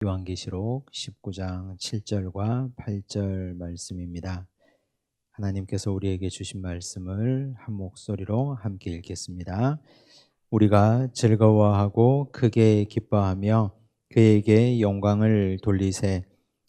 요한계시록 19장 7절과 8절 말씀입니다. 하나님께서 우리에게 주신 말씀을 한 목소리로 함께 읽겠습니다. 우리가 즐거워하고 크게 기뻐하며 그에게 영광을 돌리세.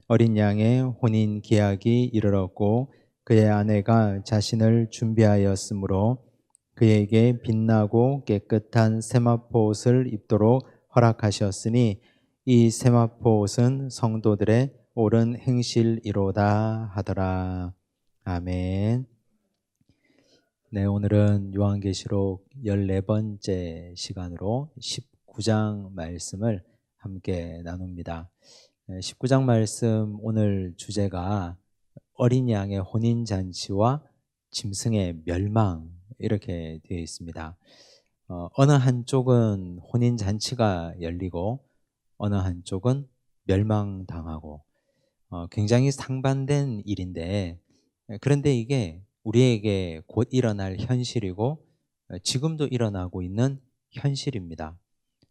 어린 양의 혼인 기약이 이르렀고 그의 아내가 자신을 준비하였으므로 그에게 빛나고 깨끗한 세마포 옷을 입도록 허락하셨으니 이 세마포 옷은 성도들의 옳은 행실이로다 하더라. 아멘. 네, 오늘은 요한계시록 14번째 시간으로 19장 말씀을 함께 나눕니다. 19장 말씀 오늘 주제가 어린 양의 혼인잔치와 짐승의 멸망 이렇게 되어 있습니다. 어느 한쪽은 혼인잔치가 열리고 어느 한쪽은 멸망당하고 굉장히 상반된 일인데 그런데 이게 우리에게 곧 일어날 현실이고 지금도 일어나고 있는 현실입니다.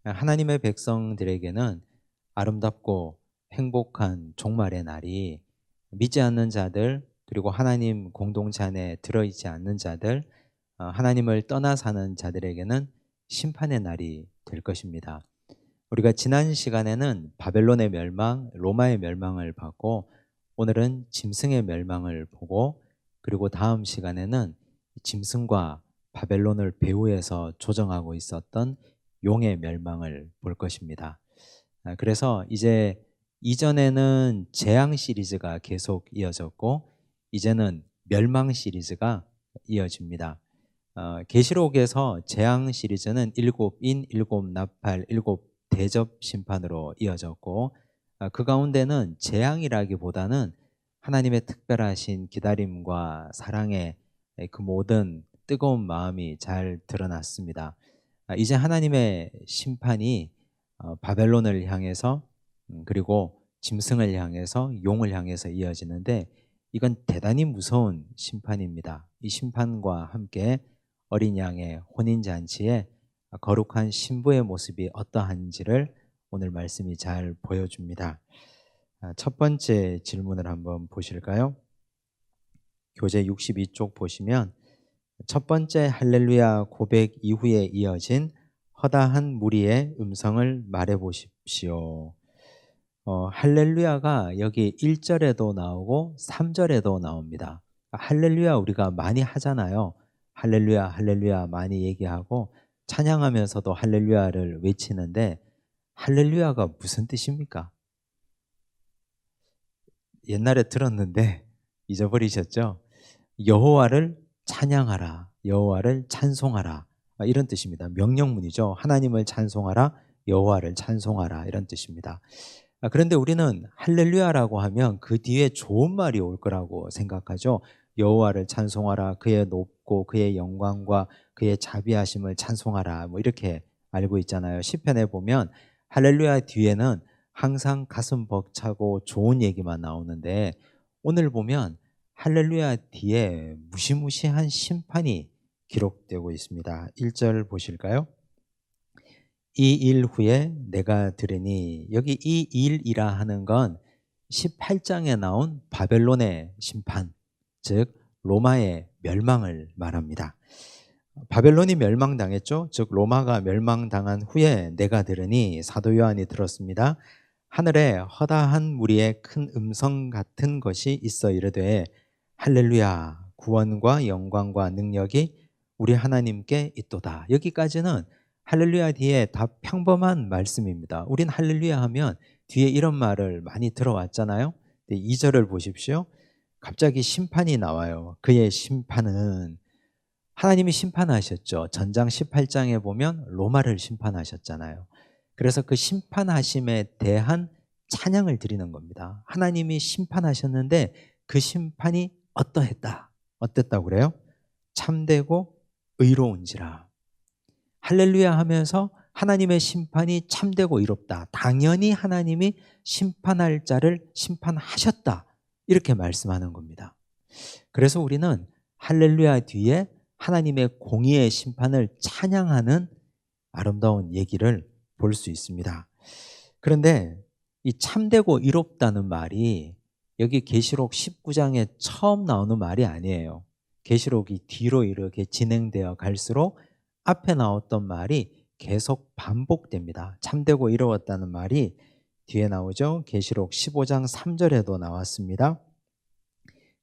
하나님의 백성들에게는 아름답고 행복한 종말의 날이 믿지 않는 자들 그리고 하나님 공동체 안에 들어있지 않는 자들 하나님을 떠나 사는 자들에게는 심판의 날이 될 것입니다. 우리가 지난 시간에는 바벨론의 멸망, 로마의 멸망을 봤고 오늘은 짐승의 멸망을 보고 그리고 다음 시간에는 짐승과 바벨론을 배후에서 조정하고 있었던 용의 멸망을 볼 것입니다. 그래서 이제 이전에는 재앙 시리즈가 계속 이어졌고 이제는 멸망 시리즈가 이어집니다. 계시록에서 재앙 시리즈는 일곱 인, 일곱 나팔, 일곱 대접 심판으로 이어졌고 그 가운데는 재앙이라기보다는 하나님의 특별하신 기다림과 사랑의 그 모든 뜨거운 마음이 잘 드러났습니다. 이제 하나님의 심판이 바벨론을 향해서 그리고 짐승을 향해서 용을 향해서 이어지는데 이건 대단히 무서운 심판입니다. 이 심판과 함께 어린 양의 혼인잔치에 거룩한 신부의 모습이 어떠한지를 오늘 말씀이 잘 보여줍니다. 첫 번째 질문을 한번 보실까요? 교재 62쪽 보시면 첫 번째 할렐루야 고백 이후에 이어진 허다한 무리의 음성을 말해 보십시오. 할렐루야가 여기 1절에도 나오고 3절에도 나옵니다. 할렐루야 우리가 많이 하잖아요. 할렐루야 할렐루야 많이 얘기하고 찬양하면서도 할렐루야를 외치는데 할렐루야가 무슨 뜻입니까? 옛날에 들었는데 잊어버리셨죠? 여호와를 찬양하라, 여호와를 찬송하라 이런 뜻입니다. 명령문이죠. 하나님을 찬송하라, 여호와를 찬송하라 이런 뜻입니다. 그런데 우리는 할렐루야라고 하면 그 뒤에 좋은 말이 올 거라고 생각하죠. 여호와를 찬송하라, 그의 높고 그의 영광과 그의 자비하심을 찬송하라 뭐 이렇게 알고 있잖아요. 시편에 보면 할렐루야 뒤에는 항상 가슴 벅차고 좋은 얘기만 나오는데 오늘 보면 할렐루야 뒤에 무시무시한 심판이 기록되고 있습니다. 1절 보실까요? 이 일 후에 내가 들으니 여기 이 일이라 하는 건 18장에 나온 바벨론의 심판, 즉 로마의 멸망을 말합니다. 바벨론이 멸망당했죠. 즉 로마가 멸망당한 후에 내가 들으니 사도 요한이 들었습니다. 하늘에 허다한 무리의 큰 음성 같은 것이 있어 이르되 할렐루야 구원과 영광과 능력이 우리 하나님께 있도다. 여기까지는 할렐루야 뒤에 다 평범한 말씀입니다. 우린 할렐루야 하면 뒤에 이런 말을 많이 들어왔잖아요. 2절을 보십시오. 갑자기 심판이 나와요. 그의 심판은 하나님이 심판하셨죠. 전장 18장에 보면 로마를 심판하셨잖아요. 그래서 그 심판하심에 대한 찬양을 드리는 겁니다. 하나님이 심판하셨는데 그 심판이 어떠했다? 어땠다고 그래요? 참되고 의로운지라. 할렐루야 하면서 하나님의 심판이 참되고 의롭다. 당연히 하나님이 심판할 자를 심판하셨다. 이렇게 말씀하는 겁니다. 그래서 우리는 할렐루야 뒤에 하나님의 공의의 심판을 찬양하는 아름다운 얘기를 볼 수 있습니다. 그런데 이 참되고 이롭다는 말이 여기 계시록 19장에 처음 나오는 말이 아니에요. 계시록이 뒤로 이렇게 진행되어 갈수록 앞에 나왔던 말이 계속 반복됩니다. 참되고 이로웠다는 말이 뒤에 나오죠. 계시록 15장 3절에도 나왔습니다.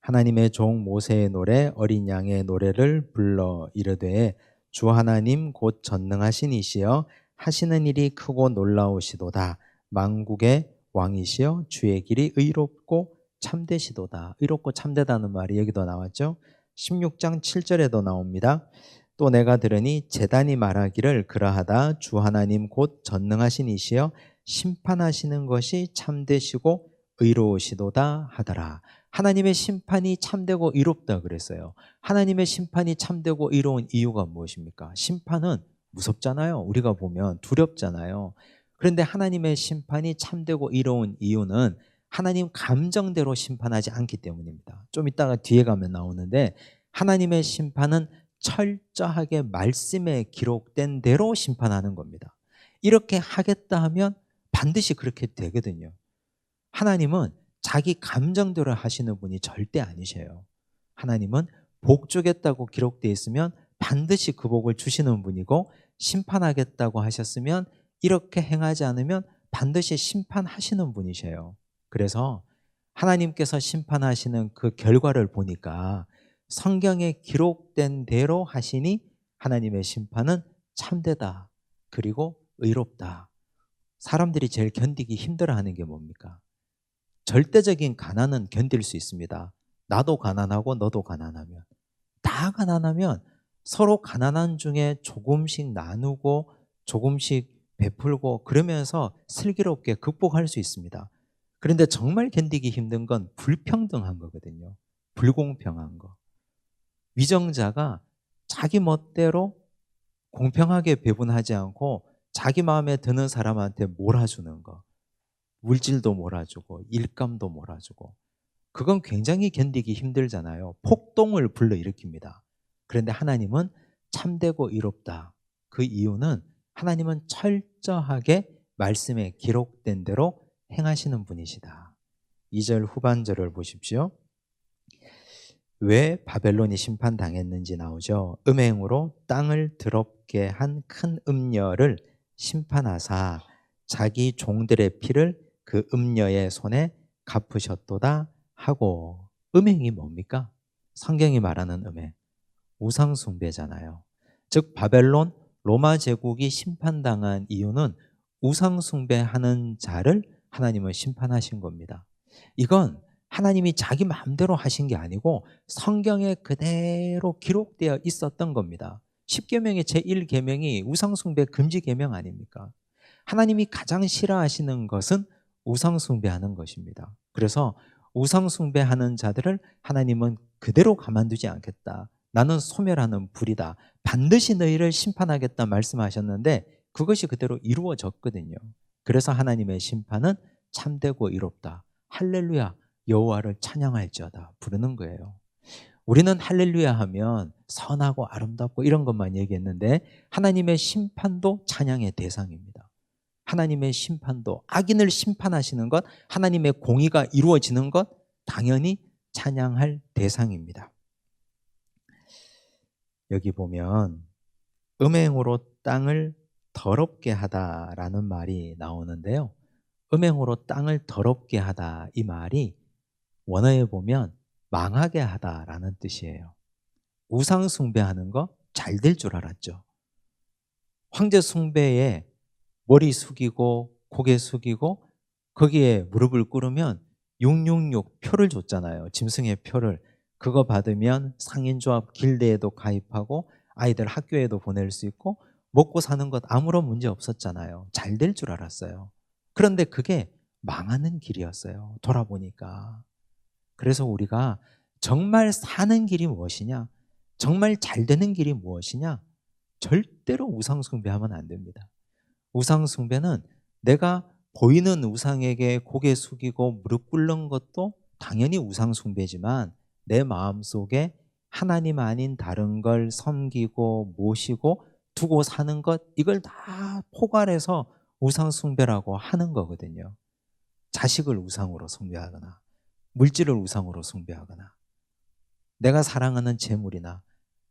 하나님의 종 모세의 노래 어린 양의 노래를 불러 이르되 주 하나님 곧 전능하신 이시여 하시는 일이 크고 놀라우시도다. 만국의 왕이시여 주의 길이 의롭고 참되시도다. 의롭고 참되다는 말이 여기도 나왔죠. 16장 7절에도 나옵니다. 또 내가 들으니 제단이 말하기를 그러하다 주 하나님 곧 전능하신 이시여 심판하시는 것이 참되시고 의로우시도다 하더라. 하나님의 심판이 참되고 의롭다 그랬어요. 하나님의 심판이 참되고 의로운 이유가 무엇입니까? 심판은 무섭잖아요. 우리가 보면 두렵잖아요. 그런데 하나님의 심판이 참되고 의로운 이유는 하나님 감정대로 심판하지 않기 때문입니다. 좀 이따가 뒤에 가면 나오는데 하나님의 심판은 철저하게 말씀에 기록된 대로 심판하는 겁니다. 이렇게 하겠다 하면 반드시 그렇게 되거든요. 하나님은 자기 감정대로 하시는 분이 절대 아니셔요. 하나님은 복 주겠다고 기록되어 있으면 반드시 그 복을 주시는 분이고 심판하겠다고 하셨으면 이렇게 행하지 않으면 반드시 심판하시는 분이셔요. 그래서 하나님께서 심판하시는 그 결과를 보니까 성경에 기록된 대로 하시니 하나님의 심판은 참되다. 그리고 의롭다. 사람들이 제일 견디기 힘들어하는 게 뭡니까? 절대적인 가난은 견딜 수 있습니다. 나도 가난하고 너도 가난하면. 다 가난하면 서로 가난한 중에 조금씩 나누고 조금씩 베풀고 그러면서 슬기롭게 극복할 수 있습니다. 그런데 정말 견디기 힘든 건 불평등한 거거든요. 불공평한 거. 위정자가 자기 멋대로 공평하게 배분하지 않고 자기 마음에 드는 사람한테 몰아주는 거. 물질도 몰아주고 일감도 몰아주고 그건 굉장히 견디기 힘들잖아요. 폭동을 불러일으킵니다. 그런데 하나님은 참되고 의롭다. 그 이유는 하나님은 철저하게 말씀에 기록된 대로 행하시는 분이시다. 2절 후반절을 보십시오. 왜 바벨론이 심판당했는지 나오죠. 음행으로 땅을 더럽게 한 큰 음녀를 심판하사 자기 종들의 피를 그 음녀의 손에 갚으셨도다 하고. 음행이 뭡니까? 성경이 말하는 음행, 우상숭배잖아요. 즉 바벨론 로마 제국이 심판당한 이유는 우상숭배하는 자를 하나님은 심판하신 겁니다. 이건 하나님이 자기 마음대로 하신 게 아니고 성경에 그대로 기록되어 있었던 겁니다. 10계명의 제1계명이 우상숭배 금지 계명 아닙니까? 하나님이 가장 싫어하시는 것은 우상숭배하는 것입니다. 그래서 우상숭배하는 자들을 하나님은 그대로 가만두지 않겠다. 나는 소멸하는 불이다. 반드시 너희를 심판하겠다 말씀하셨는데 그것이 그대로 이루어졌거든요. 그래서 하나님의 심판은 참되고 의롭다. 할렐루야 여호와를 찬양할지어다 부르는 거예요. 우리는 할렐루야 하면 선하고 아름답고 이런 것만 얘기했는데 하나님의 심판도 찬양의 대상입니다. 하나님의 심판도 악인을 심판하시는 것, 하나님의 공의가 이루어지는 것 당연히 찬양할 대상입니다. 여기 보면 음행으로 땅을 더럽게 하다라는 말이 나오는데요. 음행으로 땅을 더럽게 하다 이 말이 원어에 보면 망하게 하다라는 뜻이에요. 우상 숭배하는 거 잘 될 줄 알았죠. 황제 숭배에 머리 숙이고 고개 숙이고 거기에 무릎을 꿇으면 666 표를 줬잖아요. 짐승의 표를. 그거 받으면 상인조합 길드에도 가입하고 아이들 학교에도 보낼 수 있고 먹고 사는 것 아무런 문제 없었잖아요. 잘 될 줄 알았어요. 그런데 그게 망하는 길이었어요. 돌아보니까. 그래서 우리가 정말 사는 길이 무엇이냐? 정말 잘 되는 길이 무엇이냐? 절대로 우상숭배하면 안 됩니다. 우상숭배는 내가 보이는 우상에게 고개 숙이고 무릎 꿇는 것도 당연히 우상숭배지만 내 마음속에 하나님 아닌 다른 걸 섬기고 모시고 두고 사는 것 이걸 다 포괄해서 우상숭배라고 하는 거거든요. 자식을 우상으로 숭배하거나 물질을 우상으로 숭배하거나 내가 사랑하는 재물이나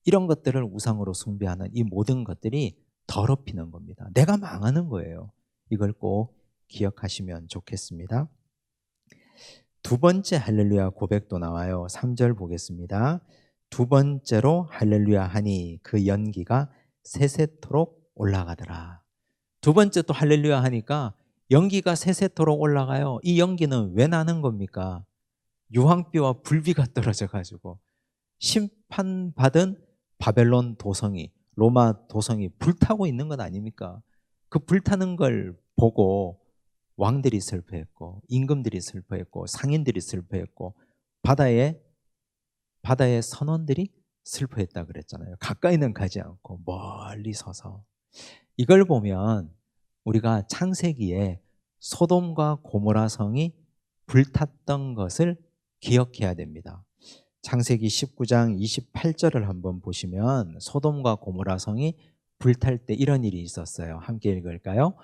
이런 것들을 우상으로 숭배하는 이 모든 것들이 더럽히는 겁니다. 내가 망하는 거예요. 이걸 꼭 기억하시면 좋겠습니다. 두 번째 할렐루야 고백도 나와요. 3절 보겠습니다. 두 번째로 할렐루야 하니 그 연기가 세세토록 올라가더라. 두 번째 또 할렐루야 하니까 연기가 세세토록 올라가요. 이 연기는 왜 나는 겁니까? 유황비와 불비가 떨어져 가지고 심판받은 바벨론 도성이, 로마 도성이 불타고 있는 것 아닙니까? 그 불타는 걸 보고 왕들이 슬퍼했고 임금들이 슬퍼했고 상인들이 슬퍼했고 바다의 선원들이 슬퍼했다 그랬잖아요. 가까이는 가지 않고 멀리 서서. 이걸 보면 우리가 창세기에 소돔과 고모라 성이 불탔던 것을 기억해야 됩니다. 창세기 19장 28절을 한번 보시면 소돔과 고모라 성이 불탈 때 이런 일이 있었어요. 함께 읽을까요?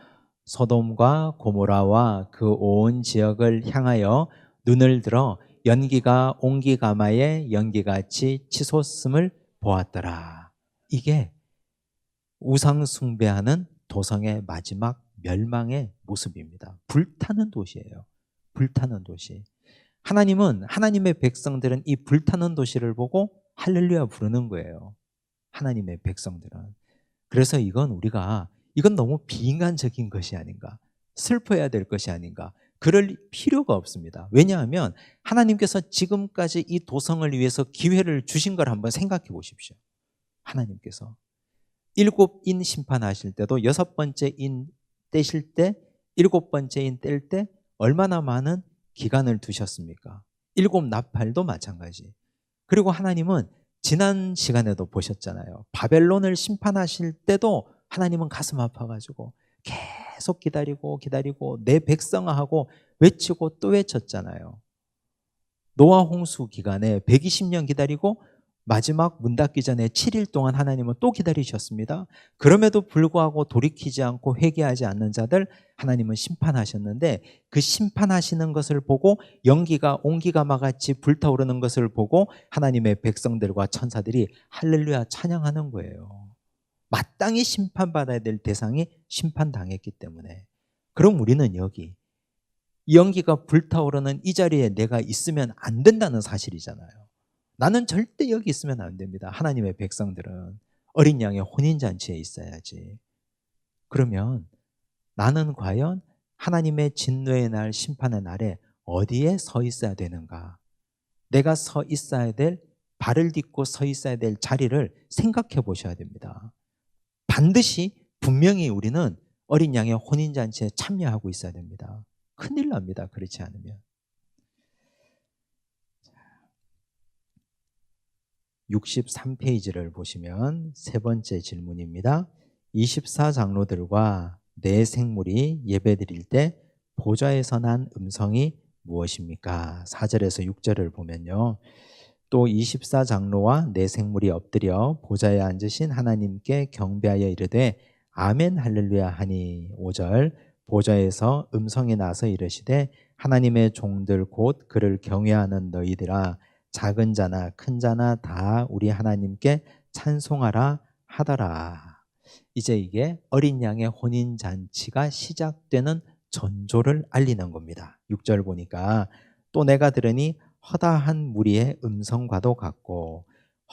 소돔과 고모라와 그 온 지역을 향하여 눈을 들어 연기가 옹기가마에 연기같이 치솟음을 보았더라. 이게 우상 숭배하는 도성의 마지막 멸망의 모습입니다. 불타는 도시예요. 불타는 도시. 하나님은, 하나님의 백성들은 이 불타는 도시를 보고 할렐루야 부르는 거예요. 하나님의 백성들은. 그래서 이건 너무 비인간적인 것이 아닌가, 슬퍼해야 될 것이 아닌가, 그럴 필요가 없습니다. 왜냐하면 하나님께서 지금까지 이 도성을 위해서 기회를 주신 걸 한번 생각해 보십시오. 하나님께서 7인 심판하실 때도 6번째 인 떼실 때, 7번째 인 뗄 때 얼마나 많은 기간을 두셨습니까? 7 나팔도 마찬가지. 그리고 하나님은 지난 시간에도 보셨잖아요. 바벨론을 심판하실 때도 하나님은 가슴 아파가지고 계속 기다리고 내 백성하고 외치고 또 외쳤잖아요. 노아 홍수 기간에 120년 기다리고 마지막 문 닫기 전에 7일 동안 하나님은 또 기다리셨습니다. 그럼에도 불구하고 돌이키지 않고 회개하지 않는 자들 하나님은 심판하셨는데, 그 심판하시는 것을 보고 연기가 옹기가마같이 불타오르는 것을 보고 하나님의 백성들과 천사들이 할렐루야 찬양하는 거예요. 마땅히 심판받아야 될 대상이 심판당했기 때문에. 그럼 우리는 여기 이 연기가 불타오르는 이 자리에 내가 있으면 안 된다는 사실이잖아요. 나는 절대 여기 있으면 안 됩니다. 하나님의 백성들은 어린 양의 혼인잔치에 있어야지. 그러면 나는 과연 하나님의 진노의 날, 심판의 날에 어디에 서 있어야 되는가? 내가 서 있어야 될, 발을 딛고 서 있어야 될 자리를 생각해 보셔야 됩니다. 반드시 분명히 우리는 어린 양의 혼인잔치에 참여하고 있어야 됩니다. 큰일 납니다. 그렇지 않으면. 63페이지를 보시면 세 번째 질문입니다. 24장로들과 내 생물이 예배드릴 때 보좌에서 난 음성이 무엇입니까? 4절에서 6절을 보면요. 또 24장로와 내 생물이 엎드려 보좌에 앉으신 하나님께 경배하여 이르되 아멘 할렐루야 하니. 5절 보좌에서 음성이 나서 이르시되 하나님의 종들 곧 그를 경외하는 너희들아 작은 자나 큰 자나 다 우리 하나님께 찬송하라 하더라. 이제 이게 어린 양의 혼인잔치가 시작되는 전조를 알리는 겁니다. 6절 보니까 또 내가 들으니 허다한 무리의 음성과도 같고,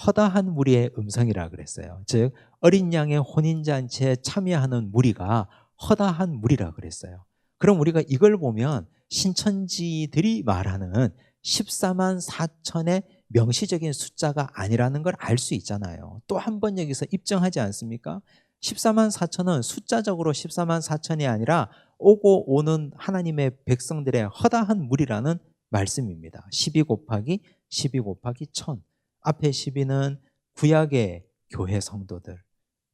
허다한 무리의 음성이라 그랬어요. 즉 어린 양의 혼인잔치에 참여하는 무리가 허다한 무리라 그랬어요. 그럼 우리가 이걸 보면 신천지들이 말하는 14만 4천의 명시적인 숫자가 아니라는 걸 알 수 있잖아요. 또 한 번 여기서 입증하지 않습니까? 14만 4천은 숫자적으로 14만 4천이 아니라 오고 오는 하나님의 백성들의 허다한 무리라는 말씀입니다. 12 곱하기 12 곱하기 1000. 앞에 12는 구약의 교회 성도들,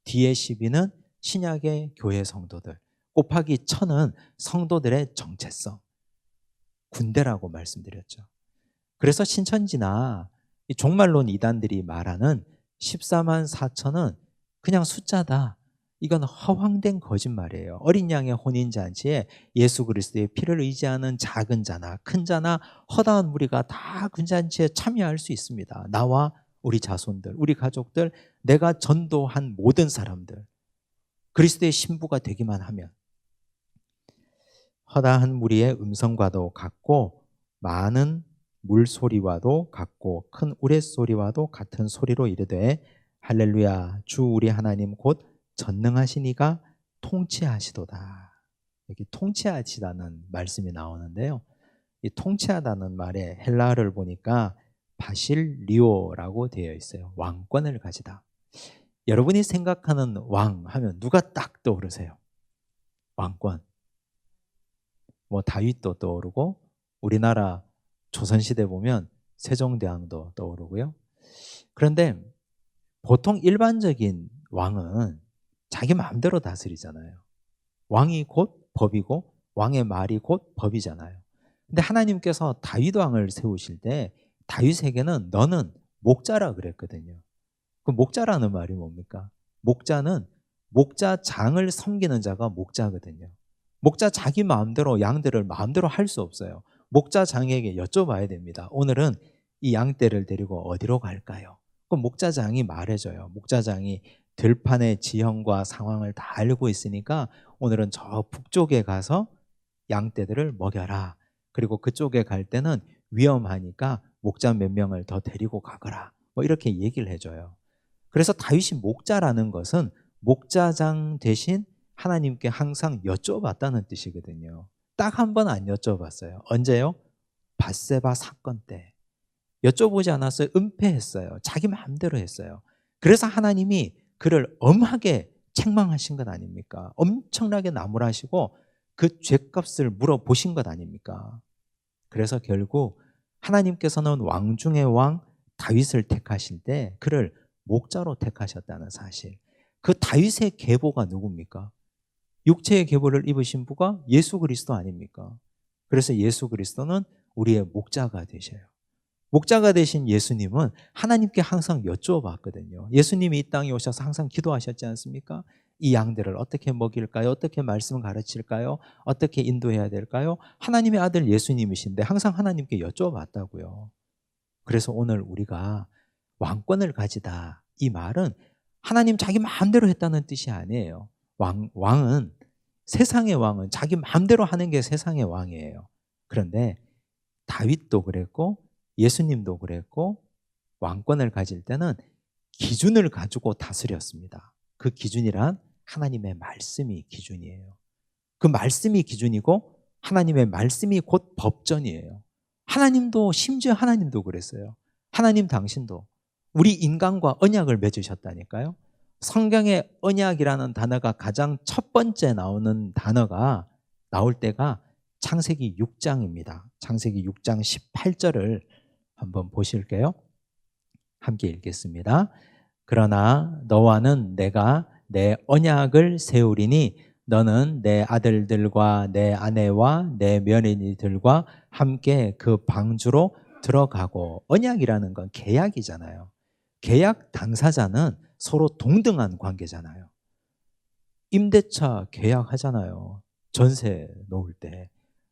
뒤에 12는 신약의 교회 성도들, 곱하기 1000은 성도들의 정체성, 군대라고 말씀드렸죠. 그래서 신천지나 종말론 이단들이 말하는 14만 4천은 그냥 숫자다, 이건 허황된 거짓말이에요. 어린 양의 혼인잔치에 예수 그리스도의 피를 의지하는 작은 자나 큰 자나 허다한 무리가 다 그 잔치에 참여할 수 있습니다. 나와 우리 자손들, 우리 가족들, 내가 전도한 모든 사람들, 그리스도의 신부가 되기만 하면. 허다한 무리의 음성과도 같고 많은 물소리와도 같고 큰 우레소리와도 같은 소리로 이르되 할렐루야 주 우리 하나님 곧 전능하시니가 통치하시도다. 여기 통치하시다는 말씀이 나오는데요. 이 통치하다는 말의 헬라어를 보니까 바실리오라고 되어 있어요. 왕권을 가지다. 여러분이 생각하는 왕 하면 누가 딱 떠오르세요? 왕권. 뭐 다윗도 떠오르고 우리나라 조선시대 보면 세종대왕도 떠오르고요. 그런데 보통 일반적인 왕은 자기 마음대로 다스리잖아요. 왕이 곧 법이고 왕의 말이 곧 법이잖아요. 근데 하나님께서 다윗 왕을 세우실 때 다윗에게는 너는 목자라 그랬거든요. 그 목자라는 말이 뭡니까? 목자는 목자장을 섬기는 자가 목자거든요. 목자 자기 마음대로 양들을 마음대로 할 수 없어요. 목자장에게 여쭤봐야 됩니다. 오늘은 이 양떼를 데리고 어디로 갈까요? 그럼 목자장이 말해줘요. 목자장이 들판의 지형과 상황을 다 알고 있으니까 오늘은 저 북쪽에 가서 양떼들을 먹여라. 그리고 그쪽에 갈 때는 위험하니까 목자 몇 명을 더 데리고 가거라. 뭐 이렇게 얘기를 해줘요. 그래서 다윗이 목자라는 것은 목자장 대신 하나님께 항상 여쭤봤다는 뜻이거든요. 딱 한 번 안 여쭤봤어요. 언제요? 밧세바 사건 때. 여쭤보지 않았어요. 은폐했어요. 자기 마음대로 했어요. 그래서 하나님이 그를 엄하게 책망하신 것 아닙니까? 엄청나게 나무라시고 그 죄값을 물어보신 것 아닙니까? 그래서 결국 하나님께서는 왕 중의 왕 다윗을 택하실 때 그를 목자로 택하셨다는 사실. 그 다윗의 계보가 누굽니까? 육체의 계보를 입으신 분가 예수 그리스도 아닙니까? 그래서 예수 그리스도는 우리의 목자가 되셔요. 목자가 되신 예수님은 하나님께 항상 여쭤봤거든요. 예수님이 이 땅에 오셔서 항상 기도하셨지 않습니까? 이 양들을 어떻게 먹일까요? 어떻게 말씀을 가르칠까요? 어떻게 인도해야 될까요? 하나님의 아들 예수님이신데 항상 하나님께 여쭤봤다고요. 그래서 오늘 우리가 왕권을 가지다, 이 말은 하나님 자기 마음대로 했다는 뜻이 아니에요. 왕은, 세상의 왕은 자기 마음대로 하는 게 세상의 왕이에요. 그런데 다윗도 그랬고 예수님도 그랬고 왕권을 가질 때는 기준을 가지고 다스렸습니다. 그 기준이란 하나님의 말씀이 기준이에요. 그 말씀이 기준이고 하나님의 말씀이 곧 법전이에요. 하나님도, 심지어 하나님도 그랬어요. 하나님 당신도 우리 인간과 언약을 맺으셨다니까요. 성경에 언약이라는 단어가 가장 첫 번째 나오는 단어가 나올 때가 창세기 6장입니다. 창세기 6장 18절을 한번 보실게요. 함께 읽겠습니다. 그러나 너와는 내가 내 언약을 세우리니 너는 내 아들들과 내 아내와 내 며느리들과 함께 그 방주로 들어가고. 언약이라는 건 계약이잖아요. 계약 당사자는 서로 동등한 관계잖아요. 임대차 계약하잖아요. 전세 놓을 때.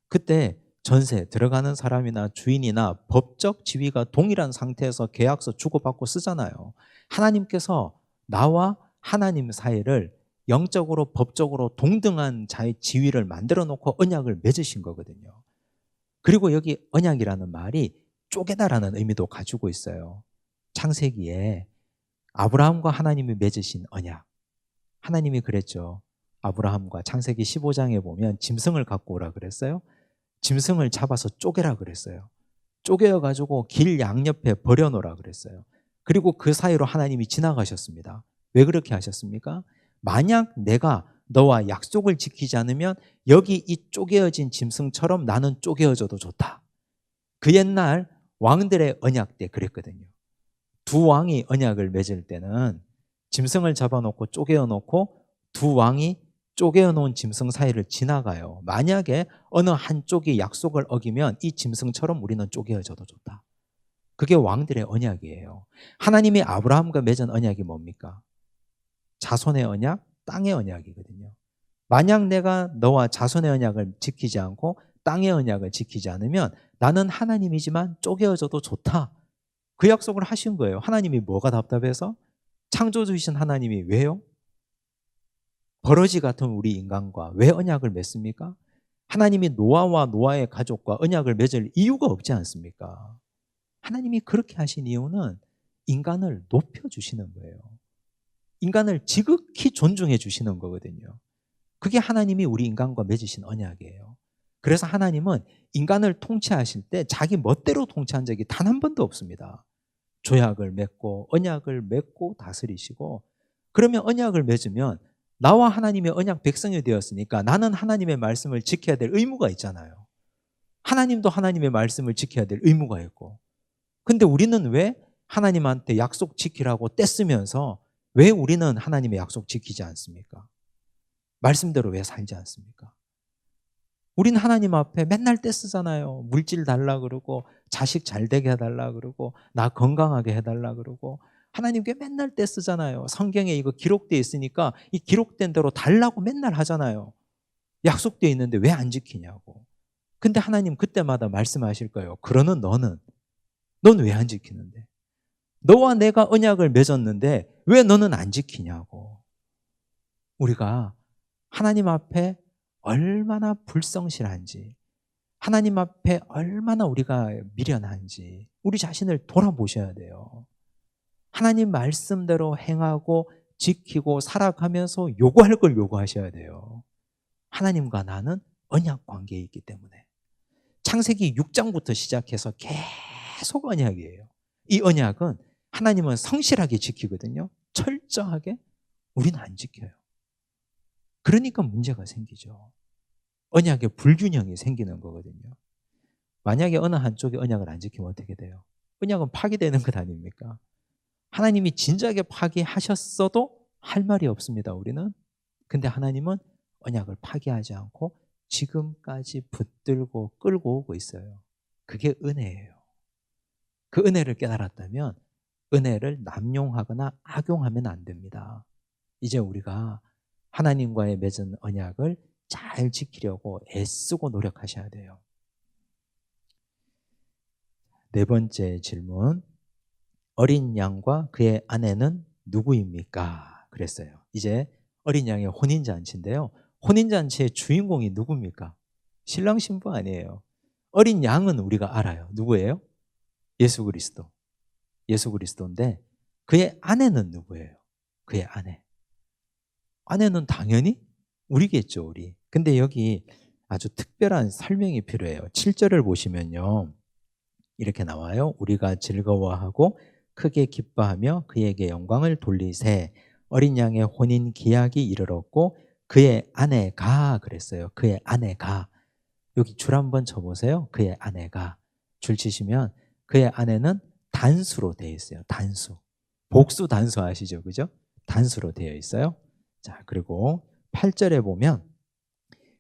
그때 전세 들어가는 사람이나 주인이나 법적 지위가 동일한 상태에서 계약서 주고받고 쓰잖아요. 하나님께서 나와 하나님 사이를 영적으로 법적으로 동등한 자의 지위를 만들어 놓고 언약을 맺으신 거거든요. 그리고 여기 언약이라는 말이 쪼개다라는 의미도 가지고 있어요. 창세기에 아브라함과 하나님이 맺으신 언약. 하나님이 그랬죠. 아브라함과 창세기 15장에 보면 짐승을 갖고 오라 그랬어요. 짐승을 잡아서 쪼개라 그랬어요. 쪼개어가지고 길 양옆에 버려놓으라 그랬어요. 그리고 그 사이로 하나님이 지나가셨습니다. 왜 그렇게 하셨습니까? 만약 내가 너와 약속을 지키지 않으면 여기 이 쪼개어진 짐승처럼 나는 쪼개어져도 좋다. 그 옛날 왕들의 언약 때 그랬거든요. 두 왕이 언약을 맺을 때는 짐승을 잡아놓고 쪼개어놓고 두 왕이 쪼개어놓은 짐승 사이를 지나가요. 만약에 어느 한쪽이 약속을 어기면 이 짐승처럼 우리는 쪼개어져도 좋다. 그게 왕들의 언약이에요. 하나님이 아브라함과 맺은 언약이 뭡니까? 자손의 언약, 땅의 언약이거든요. 만약 내가 너와 자손의 언약을 지키지 않고 땅의 언약을 지키지 않으면 나는 하나님이지만 쪼개어져도 좋다. 그 약속을 하신 거예요. 하나님이 뭐가 답답해서? 창조주이신 하나님이 왜요? 버러지 같은 우리 인간과 왜 언약을 맺습니까? 하나님이 노아와 노아의 가족과 언약을 맺을 이유가 없지 않습니까? 하나님이 그렇게 하신 이유는 인간을 높여주시는 거예요. 인간을 지극히 존중해 주시는 거거든요. 그게 하나님이 우리 인간과 맺으신 언약이에요. 그래서 하나님은 인간을 통치하실 때 자기 멋대로 통치한 적이 단 한 번도 없습니다. 조약을 맺고 언약을 맺고 다스리시고, 그러면 언약을 맺으면 나와 하나님의 언약 백성이 되었으니까 나는 하나님의 말씀을 지켜야 될 의무가 있잖아요. 하나님도 하나님의 말씀을 지켜야 될 의무가 있고. 근데 우리는 왜 하나님한테 약속 지키라고 떼쓰면서 왜 우리는 하나님의 약속 지키지 않습니까? 말씀대로 왜 살지 않습니까? 우린 하나님 앞에 맨날 떼쓰잖아요. 물질 달라 그러고 자식 잘 되게 해달라 그러고 나 건강하게 해달라 그러고 하나님께 맨날 떼쓰잖아요. 성경에 이거 기록되어 있으니까 이 기록된 대로 달라고 맨날 하잖아요. 약속되어 있는데 왜 안 지키냐고. 근데 하나님 그때마다 말씀하실 거예요. 그러는 넌 왜 안 지키는데? 너와 내가 언약을 맺었는데 왜 너는 안 지키냐고. 우리가 하나님 앞에 얼마나 불성실한지, 하나님 앞에 얼마나 우리가 미련한지 우리 자신을 돌아보셔야 돼요. 하나님 말씀대로 행하고 지키고 살아가면서 요구할 걸 요구하셔야 돼요. 하나님과 나는 언약 관계에 있기 때문에. 창세기 6장부터 시작해서 계속 언약이에요. 이 언약은 하나님은 성실하게 지키거든요. 철저하게. 우리는 안 지켜요. 그러니까 문제가 생기죠. 언약의 불균형이 생기는 거거든요. 만약에 어느 한쪽이 언약을 안 지키면 어떻게 돼요? 언약은 파기되는 것 아닙니까? 하나님이 진작에 파기하셨어도 할 말이 없습니다, 우리는. 근데 하나님은 언약을 파기하지 않고 지금까지 붙들고 끌고 오고 있어요. 그게 은혜예요. 그 은혜를 깨달았다면 은혜를 남용하거나 악용하면 안 됩니다. 이제 우리가 하나님과의 맺은 언약을 잘 지키려고 애쓰고 노력하셔야 돼요. 네 번째 질문. 어린 양과 그의 아내는 누구입니까? 그랬어요. 이제 어린 양의 혼인잔치인데요. 혼인잔치의 주인공이 누굽니까? 신랑 신부 아니에요. 어린 양은 우리가 알아요. 누구예요? 예수 그리스도. 예수 그리스도인데 그의 아내는 누구예요? 그의 아내. 아내는 당연히 우리겠죠, 우리. 근데 여기 아주 특별한 설명이 필요해요. 7절을 보시면요. 이렇게 나와요. 우리가 즐거워하고 크게 기뻐하며 그에게 영광을 돌리세. 어린 양의 혼인 기약이 이르렀고 그의 아내가 그랬어요. 그의 아내가. 여기 줄 한번 쳐보세요. 그의 아내가. 줄 치시면 그의 아내는 단수로 되어 있어요. 단수. 복수 단수 아시죠? 그죠? 단수로 되어 있어요. 자, 그리고 8절에 보면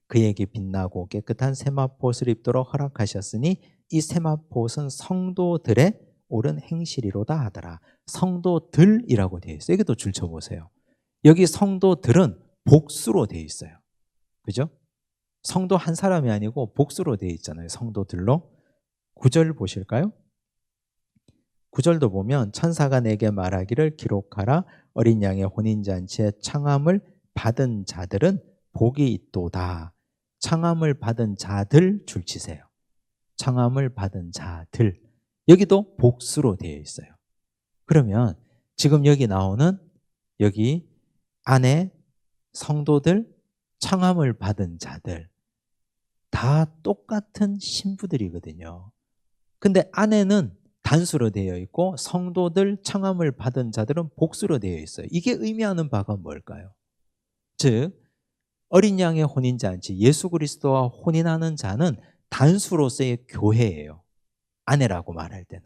그에게 빛나고 깨끗한 세마포옷을 입도록 허락하셨으니 이 세마포옷은 성도들의 옳은 행실이로다 하더라. 성도들이라고 되어 있어요. 여기도 줄 쳐보세요. 여기 성도들은 복수로 되어 있어요. 그죠? 성도 한 사람이 아니고 복수로 되어 있잖아요. 성도들로. 9절 보실까요? 9절도 보면 천사가 내게 말하기를 기록하라. 어린 양의 혼인잔치에 청함을 받은 자들은 복이 있도다. 청함을 받은 자들 줄치세요. 청함을 받은 자들. 여기도 복수로 되어 있어요. 그러면 지금 여기 나오는 여기 안에 성도들, 청함을 받은 자들 다 똑같은 신부들이거든요. 근데 안에는 단수로 되어 있고 성도들, 청함을 받은 자들은 복수로 되어 있어요. 이게 의미하는 바가 뭘까요? 즉 어린 양의 혼인잔치, 예수 그리스도와 혼인하는 자는 단수로서의 교회예요. 아내라고 말할 때는.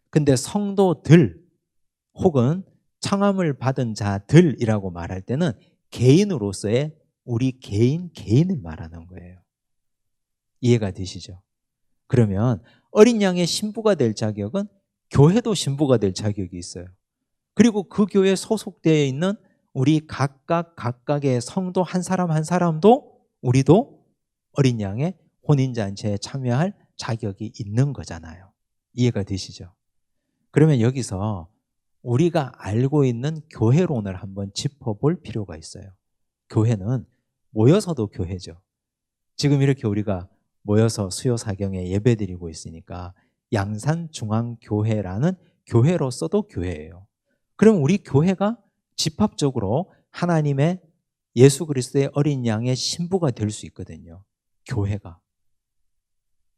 근데 성도들 혹은 청함을 받은 자들이라고 말할 때는 개인으로서의 우리 개인을 말하는 거예요. 이해가 되시죠? 그러면 어린 양의 신부가 될 자격은 교회도 신부가 될 자격이 있어요. 그리고 그 교회에 소속되어 있는 우리 각각의 성도 한 사람 한 사람도 우리도 어린 양의 혼인잔치에 참여할 자격이 있는 거잖아요. 이해가 되시죠? 그러면 여기서 우리가 알고 있는 교회론을 한번 짚어볼 필요가 있어요. 교회는 모여서도 교회죠. 지금 이렇게 우리가 모여서 수요사경에 예배드리고 있으니까 양산중앙교회라는 교회로서도 교회예요. 그럼 우리 교회가 집합적으로 하나님의 예수 그리스도의 어린 양의 신부가 될 수 있거든요.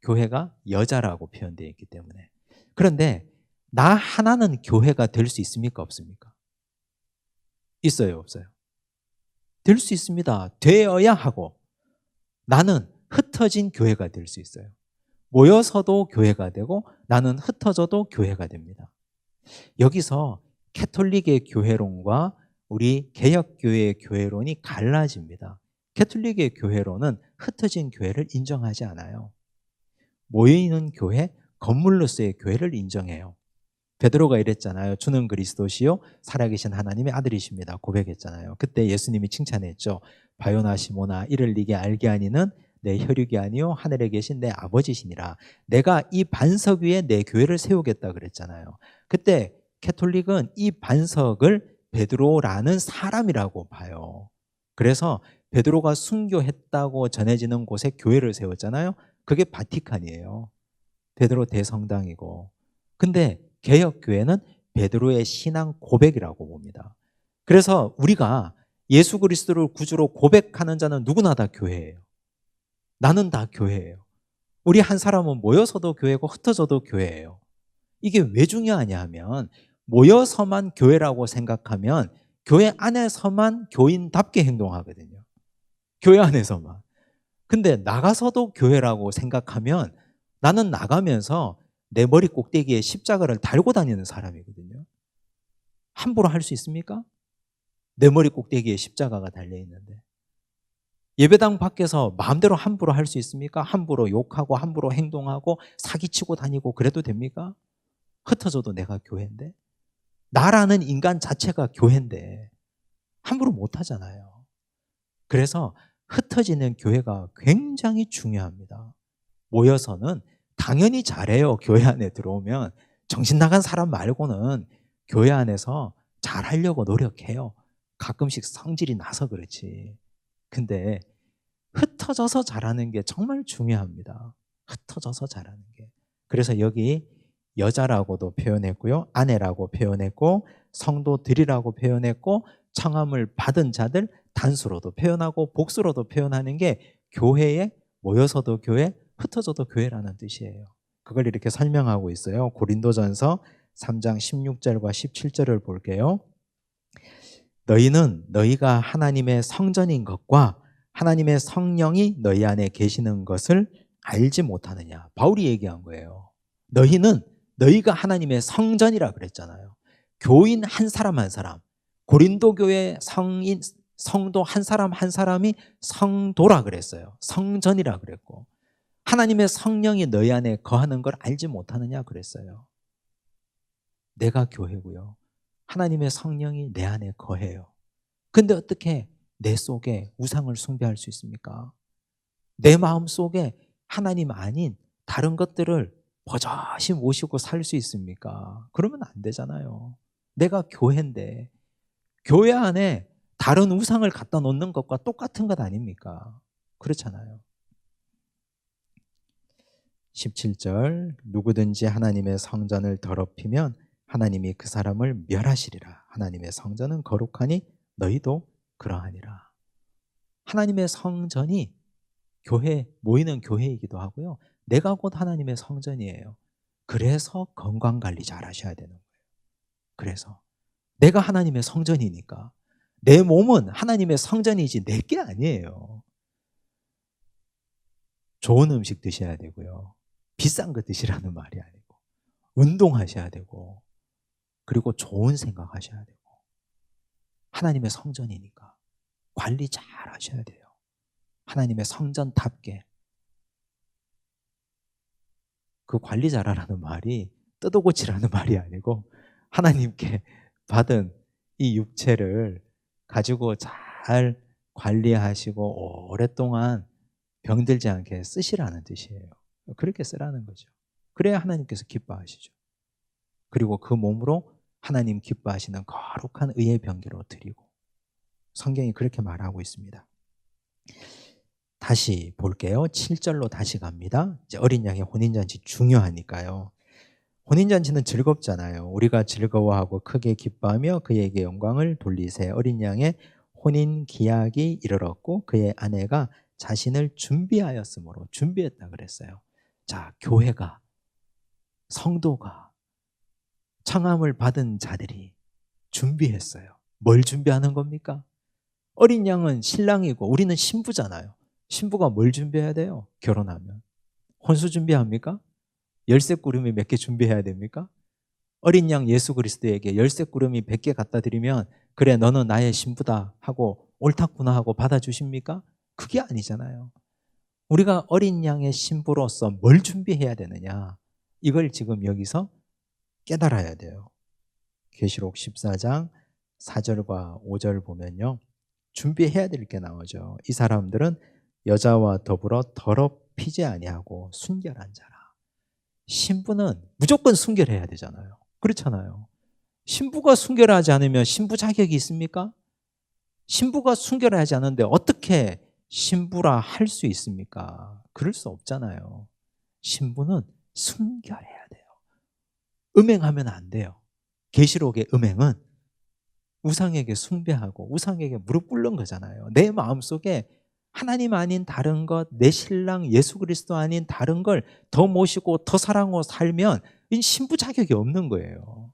교회가 여자라고 표현되어 있기 때문에. 그런데 나 하나는 교회가 될 수 있습니까? 없습니까? 있어요, 없어요? 될 수 있습니다. 되어야 하고 나는 흩어진 교회가 될 수 있어요. 모여서도 교회가 되고 나는 흩어져도 교회가 됩니다. 여기서 캐톨릭의 교회론과 우리 개혁교회의 교회론이 갈라집니다. 캐톨릭의 교회론은 흩어진 교회를 인정하지 않아요. 모여있는 교회, 건물로서의 교회를 인정해요. 베드로가 이랬잖아요. 주는 그리스도시요 살아계신 하나님의 아들이십니다. 고백했잖아요. 그때 예수님이 칭찬했죠. 바요나 시모나 이를 네게 알게 하니는 내 혈육이 아니요 하늘에 계신 내 아버지시니라. 내가 이 반석 위에 내 교회를 세우겠다 그랬잖아요. 그때 캐톨릭은 이 반석을 베드로라는 사람이라고 봐요. 그래서 베드로가 순교했다고 전해지는 곳에 교회를 세웠잖아요. 그게 바티칸이에요. 베드로 대성당이고. 근데 개혁교회는 베드로의 신앙 고백이라고 봅니다. 그래서 우리가 예수 그리스도를 구주로 고백하는 자는 누구나 다 교회예요. 나는 다 교회예요. 우리 한 사람은 모여서도 교회고 흩어져도 교회예요. 이게 왜 중요하냐 하면 모여서만 교회라고 생각하면 교회 안에서만 교인답게 행동하거든요. 교회 안에서만. 근데 나가서도 교회라고 생각하면 나는 나가면서 내 머리 꼭대기에 십자가를 달고 다니는 사람이거든요. 함부로 할 수 있습니까? 내 머리 꼭대기에 십자가가 달려있는데. 예배당 밖에서 마음대로 함부로 할 수 있습니까? 함부로 욕하고 함부로 행동하고 사기치고 다니고 그래도 됩니까? 흩어져도 내가 교회인데. 나라는 인간 자체가 교회인데 함부로 못 하잖아요. 그래서 흩어지는 교회가 굉장히 중요합니다. 모여서는 당연히 잘해요. 교회 안에 들어오면 정신 나간 사람 말고는 교회 안에서 잘하려고 노력해요. 가끔씩 성질이 나서 그렇지. 근데 흩어져서 잘하는 게 정말 중요합니다. 흩어져서 잘하는 게. 그래서 여기 여자라고도 표현했고요. 아내라고 표현했고 성도들이라고 표현했고 청함을 받은 자들 단수로도 표현하고 복수로도 표현하는 게 교회에 모여서도 교회, 흩어져도 교회라는 뜻이에요. 그걸 이렇게 설명하고 있어요. 고린도전서 3장 16절과 17절을 볼게요. 너희는 너희가 하나님의 성전인 것과 하나님의 성령이 너희 안에 계시는 것을 알지 못하느냐. 바울이 얘기한 거예요. 너희가 하나님의 성전이라 그랬잖아요. 교인 한 사람 한 사람, 고린도 교회 성도 한 사람 한 사람이 성도라 그랬어요. 성전이라 그랬고 하나님의 성령이 너희 안에 거하는 걸 알지 못하느냐 그랬어요. 내가 교회고요. 하나님의 성령이 내 안에 거해요. 근데 어떻게 내 속에 우상을 숭배할 수 있습니까? 내 마음 속에 하나님 아닌 다른 것들을 버젓이 모시고 살 수 있습니까? 그러면 안 되잖아요. 내가 교회인데 교회 안에 다른 우상을 갖다 놓는 것과 똑같은 것 아닙니까? 그렇잖아요. 17절 누구든지 하나님의 성전을 더럽히면 하나님이 그 사람을 멸하시리라. 하나님의 성전은 거룩하니 너희도 그러하니라. 하나님의 성전이 교회, 모이는 교회이기도 하고요. 내가 곧 하나님의 성전이에요. 그래서 건강관리 잘 하셔야 되는 거예요. 그래서 내가 하나님의 성전이니까 내 몸은 하나님의 성전이지 내 게 아니에요. 좋은 음식 드셔야 되고요. 비싼 거 드시라는 말이 아니고 운동하셔야 되고 그리고 좋은 생각하셔야 되고 하나님의 성전이니까 관리 잘 하셔야 돼요. 하나님의 성전답게. 그 관리 잘하라는 말이 뜯어고치라는 말이 아니고 하나님께 받은 이 육체를 가지고 잘 관리하시고 오랫동안 병들지 않게 쓰시라는 뜻이에요. 그렇게 쓰라는 거죠. 그래야 하나님께서 기뻐하시죠. 그리고 그 몸으로 하나님 기뻐하시는 거룩한 의의 병기로 드리고, 성경이 그렇게 말하고 있습니다. 다시 볼게요. 7절로 다시 갑니다. 이제 어린 양의 혼인잔치 중요하니까요. 혼인잔치는 즐겁잖아요. 우리가 즐거워하고 크게 기뻐하며 그에게 영광을 돌리세. 어린 양의 혼인 기약이 이르렀고 그의 아내가 자신을 준비하였으므로, 준비했다 그랬어요. 자, 교회가, 성도가, 청함을 받은 자들이 준비했어요. 뭘 준비하는 겁니까? 어린 양은 신랑이고 우리는 신부잖아요. 신부가 뭘 준비해야 돼요? 결혼하면 혼수 준비합니까? 열쇠꾸러미 몇 개 준비해야 됩니까? 어린 양 예수 그리스도에게 열쇠꾸러미 100개 갖다 드리면 그래 너는 나의 신부다 하고 옳다구나 하고 받아주십니까? 그게 아니잖아요. 우리가 어린 양의 신부로서 뭘 준비해야 되느냐, 이걸 지금 여기서 깨달아야 돼요. 계시록 14장 4절과 5절 보면요, 준비해야 될 게 나오죠. 이 사람들은 여자와 더불어 더럽히지 아니하고 순결한 자라. 신부는 무조건 순결해야 되잖아요. 그렇잖아요. 신부가 순결하지 않으면 신부 자격이 있습니까? 신부가 순결하지 않은데 어떻게 신부라 할 수 있습니까? 그럴 수 없잖아요. 신부는 순결해야 돼요. 음행하면 안 돼요. 계시록의 음행은 우상에게 숭배하고 우상에게 무릎 꿇는 거잖아요. 내 마음속에 하나님 아닌 다른 것, 내 신랑 예수 그리스도 아닌 다른 걸 더 모시고 더 사랑하고 살면 이 신부 자격이 없는 거예요.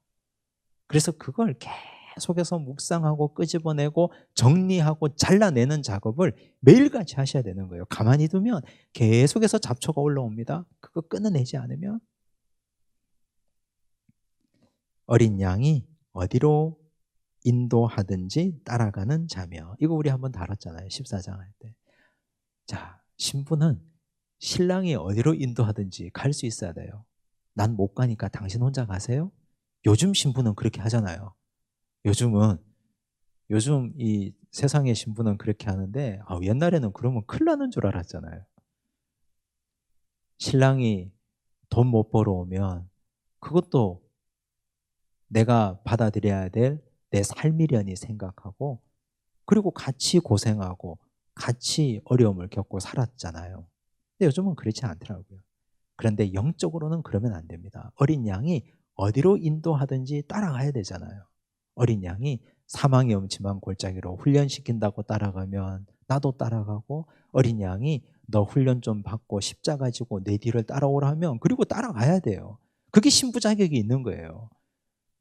그래서 그걸 계속해서 묵상하고 끄집어내고 정리하고 잘라내는 작업을 매일같이 하셔야 되는 거예요. 가만히 두면 계속해서 잡초가 올라옵니다. 그거 끊어내지 않으면. 어린 양이 어디로 인도하든지 따라가는 자며, 이거 우리 한번 다뤘잖아요. 14장 할 때. 자, 신부는 신랑이 어디로 인도하든지 갈 수 있어야 돼요. 난 못 가니까 당신 혼자 가세요? 요즘 신부는 그렇게 하잖아요. 요즘 이 세상의 신부는 그렇게 하는데, 옛날에는 그러면 큰일 나는 줄 알았잖아요. 신랑이 돈 못 벌어오면 그것도 내가 받아들여야 될 내 삶이려니 생각하고, 그리고 같이 고생하고 같이 어려움을 겪고 살았잖아요. 근데 요즘은 그렇지 않더라고요. 그런데 영적으로는 그러면 안 됩니다. 어린 양이 어디로 인도하든지 따라가야 되잖아요. 어린 양이 사망의 음침한 골짜기로 훈련시킨다고 따라가면 나도 따라가고, 어린 양이 너 훈련 좀 받고 십자가 지고 내 뒤를 따라오라면 그리고 따라가야 돼요. 그게 신부 자격이 있는 거예요.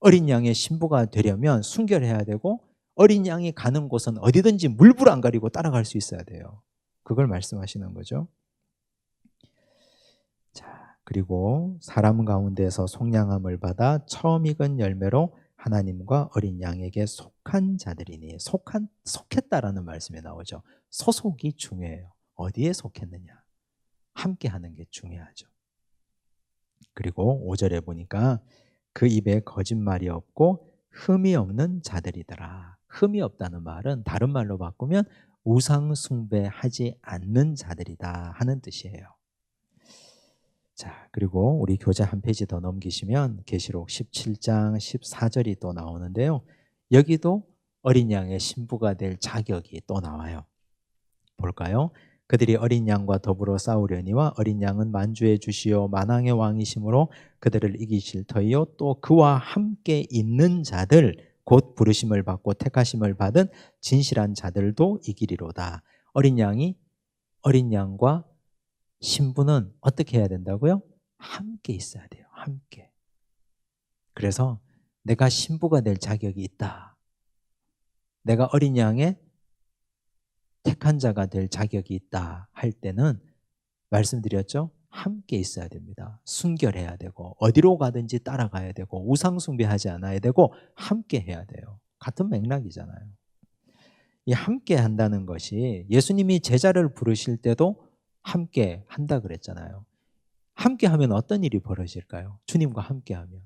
어린 양의 신부가 되려면 순결해야 되고, 어린 양이 가는 곳은 어디든지 물불 안 가리고 따라갈 수 있어야 돼요. 그걸 말씀하시는 거죠. 자, 그리고 사람 가운데서 속량함을 받아 처음 익은 열매로 하나님과 어린 양에게 속한 자들이니, 속했다라는 말씀이 나오죠. 소속이 중요해요. 어디에 속했느냐, 함께 하는 게 중요하죠. 그리고 5절에 보니까 그 입에 거짓말이 없고 흠이 없는 자들이더라. 흠이 없다는 말은 다른 말로 바꾸면 우상 숭배하지 않는 자들이다 하는 뜻이에요. 자, 그리고 우리 교재 한 페이지 더 넘기시면 계시록 17장 14절이 또 나오는데요. 여기도 어린 양의 신부가 될 자격이 또 나와요. 볼까요? 그들이 어린 양과 더불어 싸우려니와 어린 양은 만주의 주시오 만왕의 왕이심으로 그들을 이기실 터이요 또 그와 함께 있는 자들 곧 부르심을 받고 택하심을 받은 진실한 자들도 이기리로다. 어린 양과 신부는 어떻게 해야 된다고요? 함께 있어야 돼요. 함께. 그래서 내가 신부가 될 자격이 있다, 내가 어린 양의 택한 자가 될 자격이 있다 할 때는 말씀드렸죠? 함께 있어야 됩니다. 순결해야 되고 어디로 가든지 따라가야 되고 우상 숭배하지 않아야 되고 함께 해야 돼요. 같은 맥락이잖아요. 이 함께 한다는 것이 예수님이 제자를 부르실 때도 함께 한다 그랬잖아요. 함께 하면 어떤 일이 벌어질까요? 주님과 함께 하면.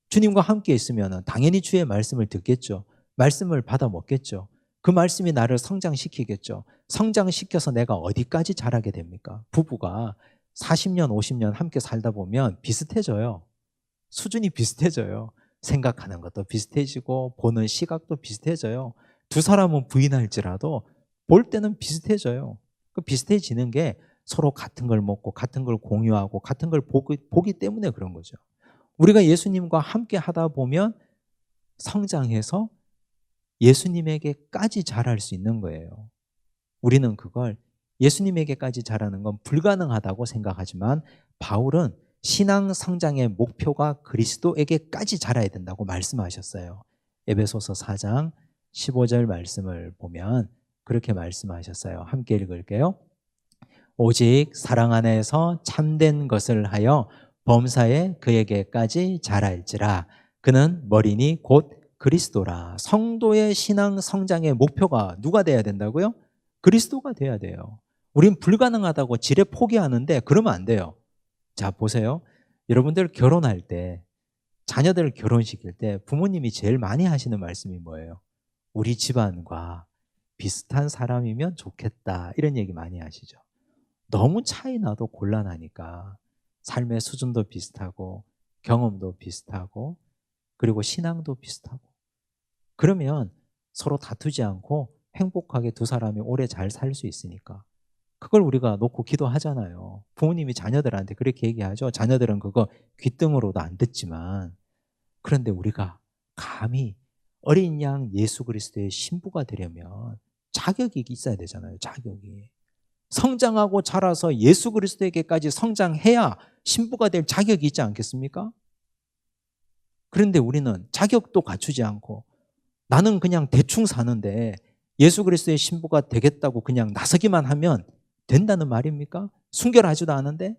주님과 함께 있으면 당연히 주의 말씀을 듣겠죠. 말씀을 받아 먹겠죠. 그 말씀이 나를 성장시키겠죠. 성장시켜서 내가 어디까지 자라게 됩니까? 부부가 40년, 50년 함께 살다 보면 비슷해져요. 수준이 비슷해져요. 생각하는 것도 비슷해지고 보는 시각도 비슷해져요. 두 사람은 부인할지라도 볼 때는 비슷해져요. 그 비슷해지는 게 서로 같은 걸 먹고 같은 걸 공유하고 같은 걸 보기 때문에 그런 거죠. 우리가 예수님과 함께 하다 보면 성장해서 예수님에게까지 자랄 수 있는 거예요. 우리는 그걸 예수님에게까지 자라는 건 불가능하다고 생각하지만 바울은 신앙 성장의 목표가 그리스도에게까지 자라야 된다고 말씀하셨어요. 에베소서 4장 15절 말씀을 보면 그렇게 말씀하셨어요. 함께 읽을게요. 오직 사랑 안에서 참된 것을 하여 범사에 그에게까지 자랄지라. 그는 머리니 곧 그리스도라. 성도의 신앙 성장의 목표가 누가 돼야 된다고요? 그리스도가 돼야 돼요. 우린 불가능하다고 지레 포기하는데 그러면 안 돼요. 자, 보세요. 여러분들 결혼할 때, 자녀들 결혼시킬 때 부모님이 제일 많이 하시는 말씀이 뭐예요? 우리 집안과 비슷한 사람이면 좋겠다. 이런 얘기 많이 하시죠. 너무 차이 나도 곤란하니까 삶의 수준도 비슷하고 경험도 비슷하고 그리고 신앙도 비슷하고 그러면 서로 다투지 않고 행복하게 두 사람이 오래 잘 살 수 있으니까 그걸 우리가 놓고 기도하잖아요. 부모님이 자녀들한테 그렇게 얘기하죠. 자녀들은 그거 귓등으로도 안 듣지만 그런데 우리가 감히 어린 양 예수 그리스도의 신부가 되려면 자격이 있어야 되잖아요. 자격이. 성장하고 자라서 예수 그리스도에게까지 성장해야 신부가 될 자격이 있지 않겠습니까? 그런데 우리는 자격도 갖추지 않고 나는 그냥 대충 사는데 예수 그리스도의 신부가 되겠다고 그냥 나서기만 하면 된다는 말입니까? 순결하지도 않은데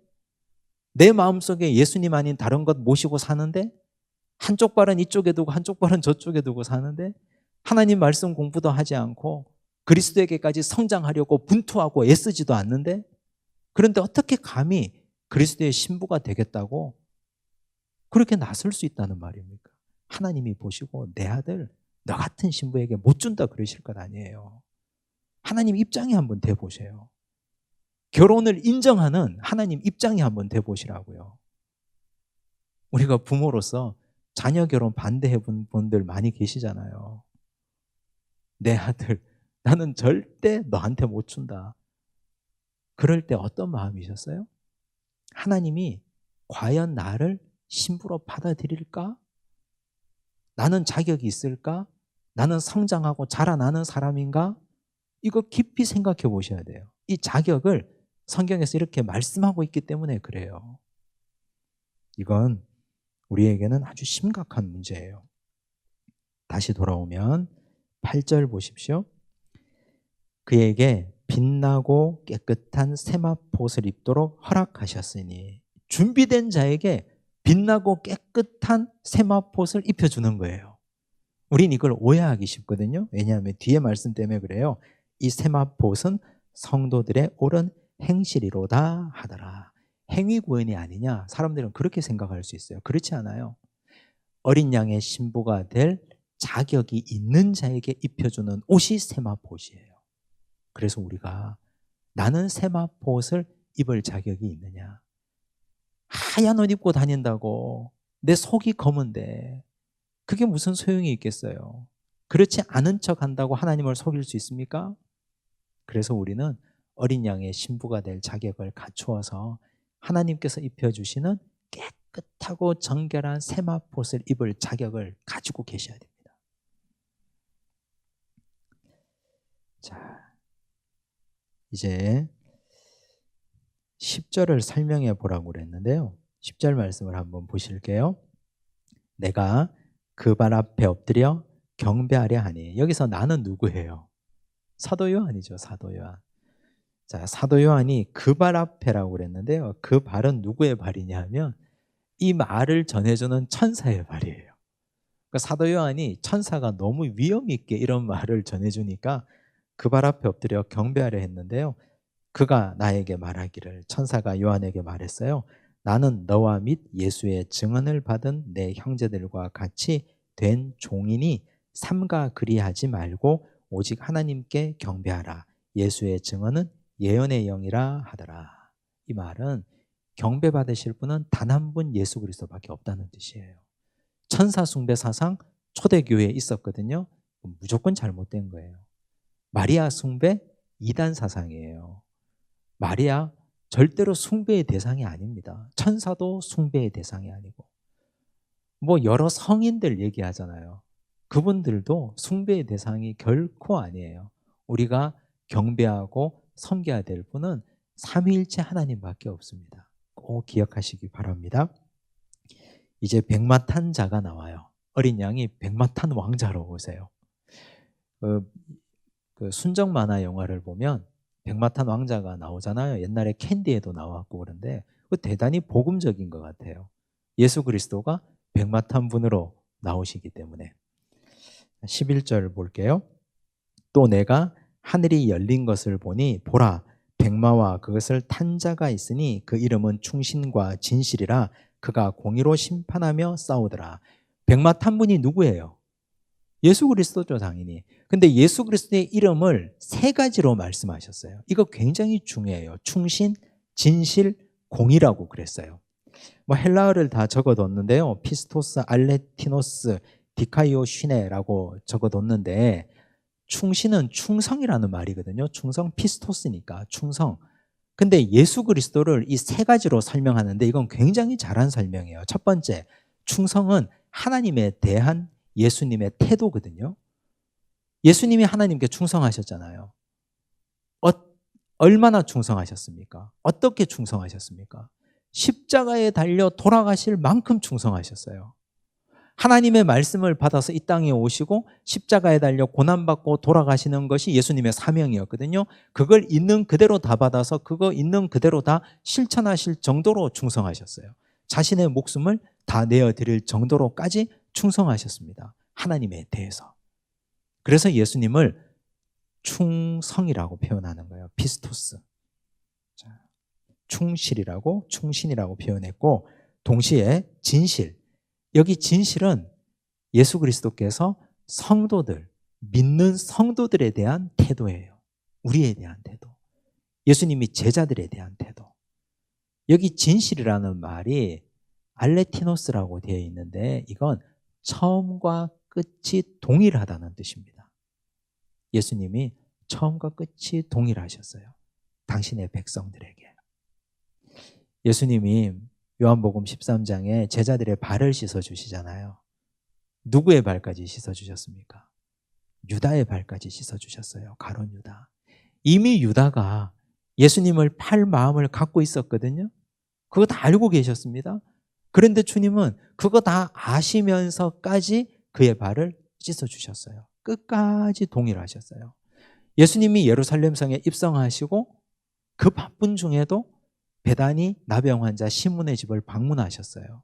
내 마음속에 예수님 아닌 다른 것 모시고 사는데 한쪽 발은 이쪽에 두고 한쪽 발은 저쪽에 두고 사는데 하나님 말씀 공부도 하지 않고 그리스도에게까지 성장하려고 분투하고 애쓰지도 않는데 그런데 어떻게 감히 그리스도의 신부가 되겠다고 그렇게 나설 수 있다는 말입니까? 하나님이 보시고 내 아들 너 같은 신부에게 못 준다 그러실 것 아니에요. 하나님 입장에 한번 대보세요. 결혼을 인정하는 하나님 입장에 한번 대보시라고요. 우리가 부모로서 자녀 결혼 반대해 본 분들 많이 계시잖아요. 내 아들 나는 절대 너한테 못 준다. 그럴 때 어떤 마음이셨어요? 하나님이 과연 나를 신부로 받아들일까? 나는 자격이 있을까? 나는 성장하고 자라나는 사람인가? 이거 깊이 생각해 보셔야 돼요. 이 자격을 성경에서 이렇게 말씀하고 있기 때문에 그래요. 이건 우리에게는 아주 심각한 문제예요. 다시 돌아오면 8절 보십시오. 그에게 빛나고 깨끗한 세마포옷을 입도록 허락하셨으니 준비된 자에게 빛나고 깨끗한 세마포옷을 입혀주는 거예요. 우린 이걸 오해하기 쉽거든요. 왜냐하면 뒤에 말씀 때문에 그래요. 이 세마포옷은 성도들의 옳은 행실이로다 하더라. 행위 구원이 아니냐? 사람들은 그렇게 생각할 수 있어요. 그렇지 않아요. 어린 양의 신부가 될 자격이 있는 자에게 입혀주는 옷이 세마포옷이에요. 그래서 우리가 나는 세마포옷을 입을 자격이 있느냐? 하얀 옷 입고 다닌다고 내 속이 검은데 그게 무슨 소용이 있겠어요? 그렇지 않은 척 한다고 하나님을 속일 수 있습니까? 그래서 우리는 어린 양의 신부가 될 자격을 갖추어서 하나님께서 입혀주시는 깨끗하고 정결한 세마포옷을 입을 자격을 가지고 계셔야 됩니다. 자, 이제 10절을 설명해 보라고 그랬는데요. 10절 말씀을 한번 보실게요. 내가 그 발 앞에 엎드려 경배하려 하니. 여기서 나는 누구예요? 사도 요한이죠. 사도 요한. 자, 사도 요한이 그 발 앞에라고 그랬는데요. 그 발은 누구의 발이냐 하면 이 말을 전해주는 천사의 발이에요. 그러니까 사도 요한이 천사가 너무 위험 있게 이런 말을 전해주니까 그 발 앞에 엎드려 경배하려 했는데요. 그가 나에게 말하기를, 천사가 요한에게 말했어요. 나는 너와 및 예수의 증언을 받은 내 형제들과 같이 된 종이니 삼가 그리하지 말고 오직 하나님께 경배하라. 예수의 증언은 예언의 영이라 하더라. 이 말은 경배받으실 분은 단 한 분 예수 그리스도밖에 없다는 뜻이에요. 천사 숭배 사상 초대교회에 있었거든요. 무조건 잘못된 거예요. 마리아 숭배 이단 사상이에요. 마리아 절대로 숭배의 대상이 아닙니다. 천사도 숭배의 대상이 아니고. 뭐 여러 성인들 얘기하잖아요. 그분들도 숭배의 대상이 결코 아니에요. 우리가 경배하고 섬겨야 될 분은 삼위일체 하나님밖에 없습니다. 꼭 기억하시기 바랍니다. 이제 백마탄 자가 나와요. 어린 양이 백마탄 왕자로 오세요. 그 순정 만화 영화를 보면 백마탄 왕자가 나오잖아요. 옛날에 캔디에도 나왔고 그런데 대단히 복음적인 것 같아요. 예수 그리스도가 백마탄 분으로 나오시기 때문에. 11절 볼게요. 또 내가 하늘이 열린 것을 보니 보라 백마와 그것을 탄 자가 있으니 그 이름은 충신과 진실이라 그가 공의로 심판하며 싸우더라. 백마 탄 분이 누구예요? 예수 그리스도죠, 당연히. 근데 예수 그리스도의 이름을 세 가지로 말씀하셨어요. 이거 굉장히 중요해요. 충신, 진실, 공의라고 그랬어요. 뭐 헬라어를 다 적어뒀는데요. 피스토스, 알레티노스, 디카이오 슈네라고 적어뒀는데 충신은 충성이라는 말이거든요. 충성, 피스토스니까 충성. 근데 예수 그리스도를 이 세 가지로 설명하는데 이건 굉장히 잘한 설명이에요. 첫 번째, 충성은 하나님에 대한 예수님의 태도거든요. 예수님이 하나님께 충성하셨잖아요. 얼마나 충성하셨습니까? 어떻게 충성하셨습니까? 십자가에 달려 돌아가실 만큼 충성하셨어요. 하나님의 말씀을 받아서 이 땅에 오시고 십자가에 달려 고난받고 돌아가시는 것이 예수님의 사명이었거든요. 그걸 있는 그대로 다 받아서 그거 있는 그대로 다 실천하실 정도로 충성하셨어요. 자신의 목숨을 다 내어드릴 정도로까지 충성하셨습니다. 하나님에 대해서. 그래서 예수님을 충성이라고 표현하는 거예요. 피스토스. 충실이라고 충신이라고 표현했고 동시에 진실. 여기 진실은 예수 그리스도께서 성도들, 믿는 성도들에 대한 태도예요. 우리에 대한 태도. 예수님이 제자들에 대한 태도. 여기 진실이라는 말이 알레티노스라고 되어 있는데 이건 처음과 끝이 동일하다는 뜻입니다. 예수님이 처음과 끝이 동일하셨어요. 당신의 백성들에게. 예수님이 요한복음 13장에 제자들의 발을 씻어주시잖아요. 누구의 발까지 씻어주셨습니까? 유다의 발까지 씻어주셨어요. 가룟 유다. 이미 유다가 예수님을 팔 마음을 갖고 있었거든요. 그거 다 알고 계셨습니다. 그런데 주님은 그거 다 아시면서까지 그의 발을 씻어주셨어요. 끝까지 동일하셨어요. 예수님이 예루살렘 성에 입성하시고 그 바쁜 중에도 베다니 나병 환자 시몬의 집을 방문하셨어요.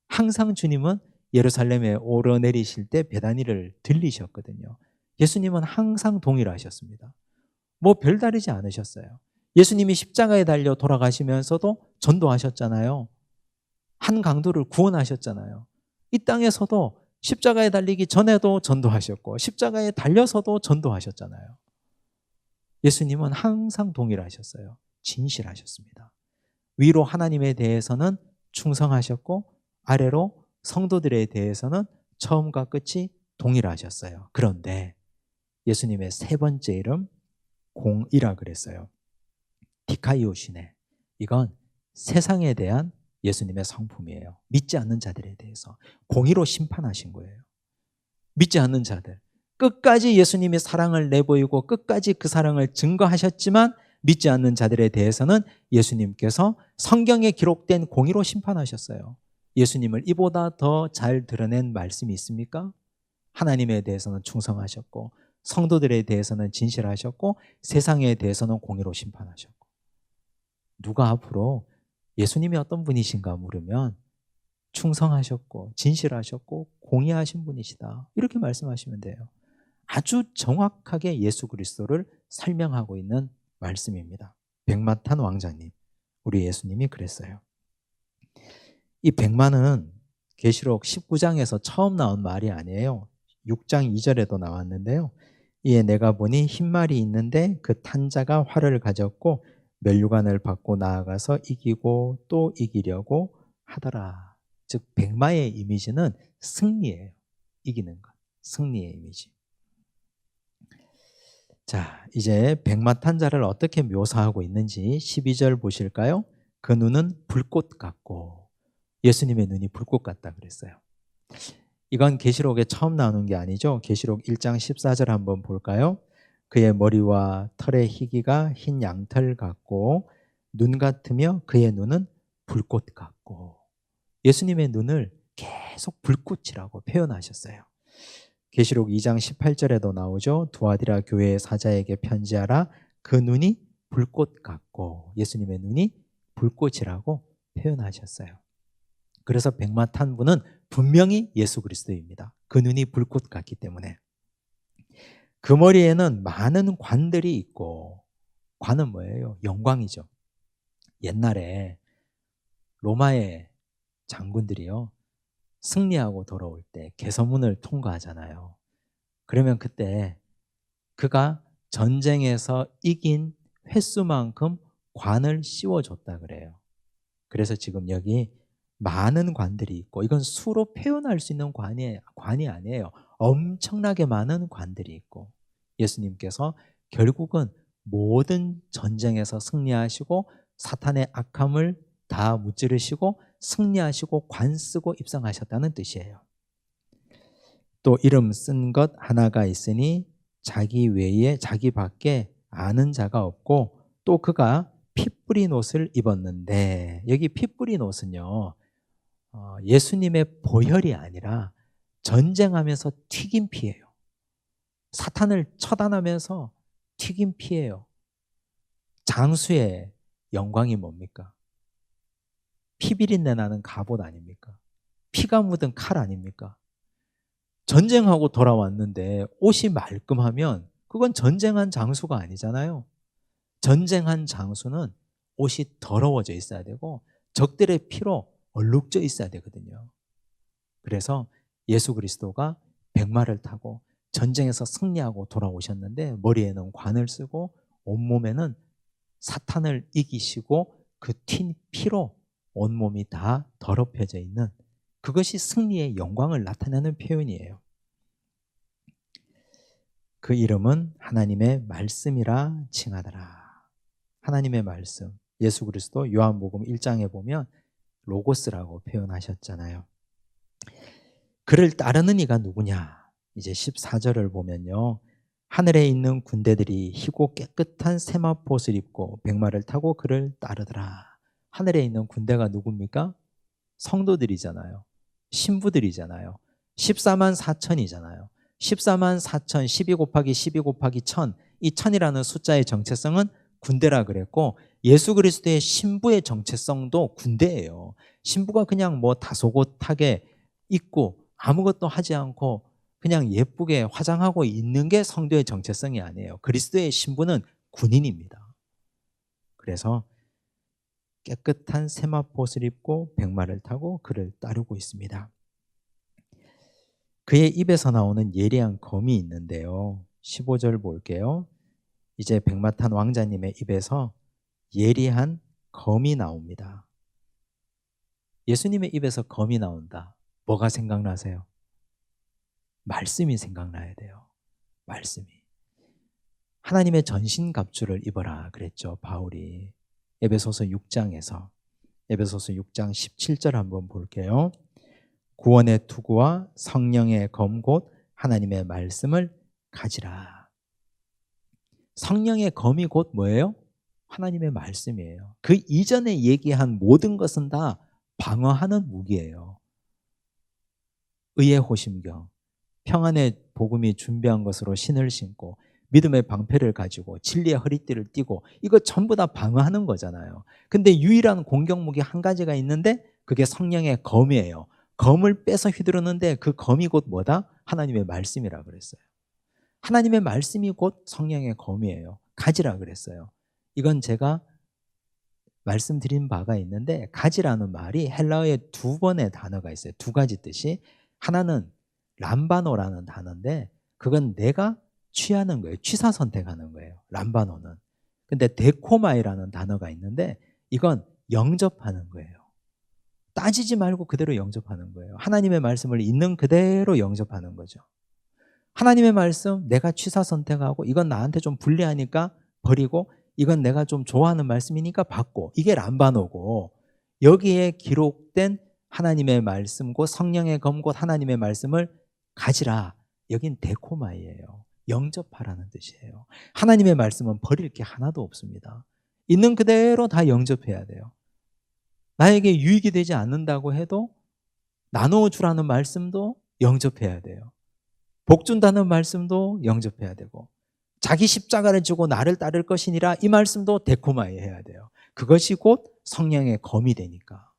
항상 주님은 예루살렘에 오르내리실 때 베다니를 들리셨거든요. 예수님은 항상 동일하셨습니다. 뭐 별다르지 않으셨어요. 예수님이 십자가에 달려 돌아가시면서도 전도하셨잖아요. 한 강도를 구원하셨잖아요. 이 땅에서도 십자가에 달리기 전에도 전도하셨고 십자가에 달려서도 전도하셨잖아요. 예수님은 항상 동일하셨어요. 진실하셨습니다. 위로 하나님에 대해서는 충성하셨고 아래로 성도들에 대해서는 처음과 끝이 동일하셨어요. 그런데 예수님의 세 번째 이름 공이라 그랬어요. 디카이오시네. 이건 세상에 대한 예수님의 성품이에요. 믿지 않는 자들에 대해서 공의로 심판하신 거예요. 믿지 않는 자들. 끝까지 예수님이 사랑을 내보이고 끝까지 그 사랑을 증거하셨지만 믿지 않는 자들에 대해서는 예수님께서 성경에 기록된 공의로 심판하셨어요. 예수님을 이보다 더 잘 드러낸 말씀이 있습니까? 하나님에 대해서는 충성하셨고 성도들에 대해서는 진실하셨고 세상에 대해서는 공의로 심판하셨고 누가 앞으로 예수님이 어떤 분이신가 물으면 충성하셨고 진실하셨고 공의하신 분이시다. 이렇게 말씀하시면 돼요. 아주 정확하게 예수 그리스도를 설명하고 있는 말씀입니다. 백마탄 왕자님, 우리 예수님이 그랬어요. 이 백마는 계시록 19장에서 처음 나온 말이 아니에요. 6장 2절에도 나왔는데요. 이에 내가 보니 흰 말이 있는데 그 탄 자가 활을 가졌고 면류관을 받고 나아가서 이기고 또 이기려고 하더라. 즉 백마의 이미지는 승리예요. 이기는 것. 승리의 이미지. 자, 이제 백마 탄 자를 어떻게 묘사하고 있는지 12절 보실까요? 그 눈은 불꽃 같고, 예수님의 눈이 불꽃 같다 그랬어요. 이건 계시록에 처음 나오는 게 아니죠. 계시록 1장 14절 한번 볼까요? 그의 머리와 털의 희기가 흰 양털 같고 눈 같으며 그의 눈은 불꽃 같고, 예수님의 눈을 계속 불꽃이라고 표현하셨어요. 계시록 2장 18절에도 나오죠. 두아디라 교회의 사자에게 편지하라. 그 눈이 불꽃 같고, 예수님의 눈이 불꽃이라고 표현하셨어요. 그래서 백마 탄 분은 분명히 예수 그리스도입니다. 그 눈이 불꽃 같기 때문에. 그 머리에는 많은 관들이 있고, 관은 뭐예요? 영광이죠. 옛날에 로마의 장군들이요, 승리하고 돌아올 때 개서문을 통과하잖아요. 그러면 그때 그가 전쟁에서 이긴 횟수만큼 관을 씌워줬다 그래요. 그래서 지금 여기 많은 관들이 있고, 이건 수로 표현할 수 있는 관이 아니에요. 엄청나게 많은 관들이 있고, 예수님께서 결국은 모든 전쟁에서 승리하시고 사탄의 악함을 다 무찌르시고 승리하시고 관 쓰고 입성하셨다는 뜻이에요. 또 이름 쓴 것 하나가 있으니 자기 외에 자기 밖에 아는 자가 없고, 또 그가 피 뿌린 옷을 입었는데, 여기 피 뿌린 옷은요, 예수님의 보혈이 아니라 전쟁하면서 튀긴 피예요. 사탄을 처단하면서 튀긴 피예요. 장수의 영광이 뭡니까? 피 비린내 나는 갑옷 아닙니까? 피가 묻은 칼 아닙니까? 전쟁하고 돌아왔는데 옷이 말끔하면 그건 전쟁한 장수가 아니잖아요. 전쟁한 장수는 옷이 더러워져 있어야 되고 적들의 피로 얼룩져 있어야 되거든요. 그래서 예수 그리스도가 백마를 타고 전쟁에서 승리하고 돌아오셨는데, 머리에는 관을 쓰고 온몸에는 사탄을 이기시고 그 튄 피로 온몸이 다 더럽혀져 있는, 그것이 승리의 영광을 나타내는 표현이에요. 그 이름은 하나님의 말씀이라 칭하더라. 하나님의 말씀, 예수 그리스도 요한복음 1장에 보면 로고스라고 표현하셨잖아요. 그를 따르는 이가 누구냐? 이제 14절을 보면요, 하늘에 있는 군대들이 희고 깨끗한 세마포옷을 입고 백마를 타고 그를 따르더라. 하늘에 있는 군대가 누굽니까? 성도들이잖아요. 신부들이잖아요. 14만 4천이잖아요. 14만 4천, 12 곱하기 12 곱하기 1000, 이 1000이라는 숫자의 정체성은 군대라 그랬고, 예수 그리스도의 신부의 정체성도 군대예요. 신부가 그냥 뭐 다소곳하게 입고 아무것도 하지 않고 그냥 예쁘게 화장하고 있는 게 성도의 정체성이 아니에요. 그리스도의 신부는 군인입니다. 그래서 깨끗한 세마포옷을 입고 백마를 타고 그를 따르고 있습니다. 그의 입에서 나오는 예리한 검이 있는데요, 15절 볼게요. 이제 백마 탄 왕자님의 입에서 예리한 검이 나옵니다. 예수님의 입에서 검이 나온다. 뭐가 생각나세요? 말씀이 생각나야 돼요. 말씀이. 하나님의 전신갑주를 입어라 그랬죠, 바울이. 에베소서 6장에서. 에베소서 6장 17절 한번 볼게요. 구원의 투구와 성령의 검 곧 하나님의 말씀을 가지라. 성령의 검이 곧 뭐예요? 하나님의 말씀이에요. 그 이전에 얘기한 모든 것은 다 방어하는 무기예요. 의의 호심경, 평안의 복음이 준비한 것으로 신을 신고 믿음의 방패를 가지고 진리의 허리띠를 띠고, 이거 전부 다 방어하는 거잖아요. 근데 유일한 공격무기 한 가지가 있는데 그게 성령의 검이에요. 검을 빼서 휘두르는데 그 검이 곧 뭐다? 하나님의 말씀이라 그랬어요. 하나님의 말씀이 곧 성령의 검이에요. 가지라 그랬어요. 이건 제가 말씀드린 바가 있는데, 가지라는 말이 헬라어에 두 번의 단어가 있어요. 두 가지 뜻이. 하나는 람바노라는 단어인데, 그건 내가 취하는 거예요. 취사 선택하는 거예요. 람바노는. 근데 데코마이라는 단어가 있는데 이건 영접하는 거예요. 따지지 말고 그대로 영접하는 거예요. 하나님의 말씀을 있는 그대로 영접하는 거죠. 하나님의 말씀 내가 취사 선택하고 이건 나한테 좀 불리하니까 버리고 이건 내가 좀 좋아하는 말씀이니까 받고, 이게 람바노고, 여기에 기록된 하나님의 말씀고 성령의 검고 하나님의 말씀을 가지라, 여긴 데코마이예요. 영접하라는 뜻이에요. 하나님의 말씀은 버릴 게 하나도 없습니다. 있는 그대로 다 영접해야 돼요. 나에게 유익이 되지 않는다고 해도 나누어 주라는 말씀도 영접해야 돼요. 복 준다는 말씀도 영접해야 되고, 자기 십자가를 지고 나를 따를 것이니라, 이 말씀도 데코마이 해야 돼요. 그것이 곧 성령의 검이 되니까.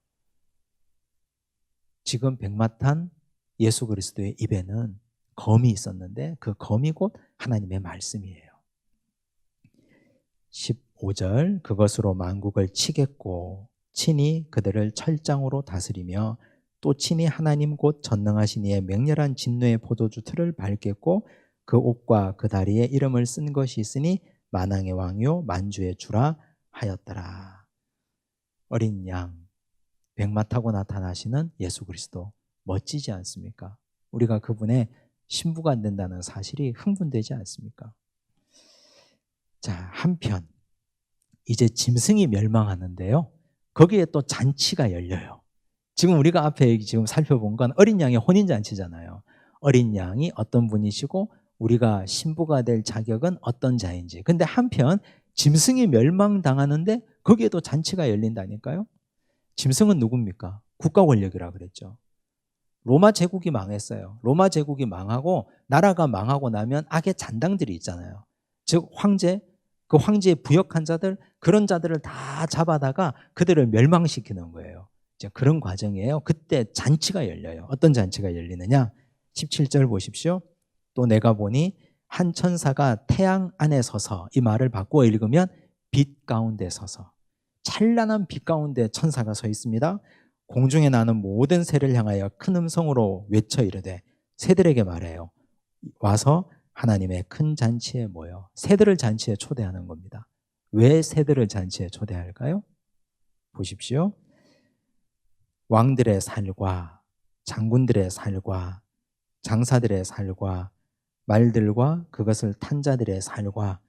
지금 백마탄 예수 그리스도의 입에는 검이 있었는데 그 검이 곧 하나님의 말씀이에요. 15절, 그것으로 만국을 치겠고 친히 그들을 철장으로 다스리며 또 친히 하나님 곧 전능하신 이의 맹렬한 진노의 포도주 틀을 밟겠고 그 옷과 그 다리에 이름을 쓴 것이 있으니 만왕의 왕이요 만주의 주라 하였더라. 어린 양, 백마 타고 나타나시는 예수 그리스도, 멋지지 않습니까? 우리가 그분의 신부가 된다는 사실이 흥분되지 않습니까? 자, 한편 이제 짐승이 멸망하는데요, 거기에 또 잔치가 열려요. 지금 우리가 앞에 지금 살펴본 건 어린 양의 혼인잔치잖아요. 어린 양이 어떤 분이시고 우리가 신부가 될 자격은 어떤 자인지. 근데 한편 짐승이 멸망당하는데 거기에도 잔치가 열린다니까요. 짐승은 누굽니까? 국가 권력이라 그랬죠. 로마 제국이 망했어요. 로마 제국이 망하고 나라가 망하고 나면 악의 잔당들이 있잖아요. 즉 황제, 그 황제에 부역한 자들, 그런 자들을 다 잡아다가 그들을 멸망시키는 거예요. 이제 그런 과정이에요. 그때 잔치가 열려요. 어떤 잔치가 열리느냐? 17절 보십시오. 또 내가 보니 한 천사가 태양 안에 서서, 이 말을 바꾸어 읽으면 빛 가운데 서서, 찬란한 빛 가운데 천사가 서 있습니다. 공중에 나는 모든 새를 향하여 큰 음성으로 외쳐 이르되, 새들에게 말해요. 와서 하나님의 큰 잔치에 모여. 새들을 잔치에 초대하는 겁니다. 왜 새들을 잔치에 초대할까요? 보십시오. 왕들의 살과 장군들의 살과 장사들의 살과 말들과 그것을 탄 자들의 살과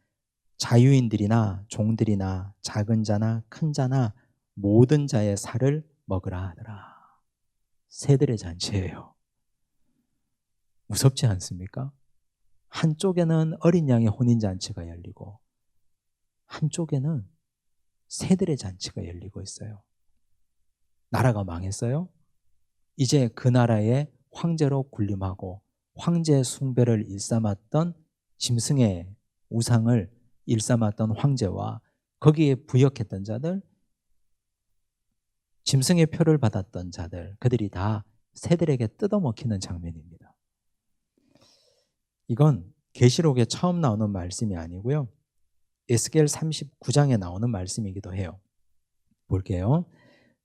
자유인들이나 종들이나 작은 자나 큰 자나 모든 자의 살을 먹으라 하더라. 새들의 잔치예요. 무섭지 않습니까? 한쪽에는 어린 양의 혼인잔치가 열리고 한쪽에는 새들의 잔치가 열리고 있어요. 나라가 망했어요. 이제 그 나라의 황제로 군림하고 황제 숭배를 일삼았던, 짐승의 우상을 일삼았던 황제와 거기에 부역했던 자들, 짐승의 표를 받았던 자들, 그들이 다 새들에게 뜯어먹히는 장면입니다. 이건 계시록에 처음 나오는 말씀이 아니고요, 에스겔 39장에 나오는 말씀이기도 해요. 볼게요.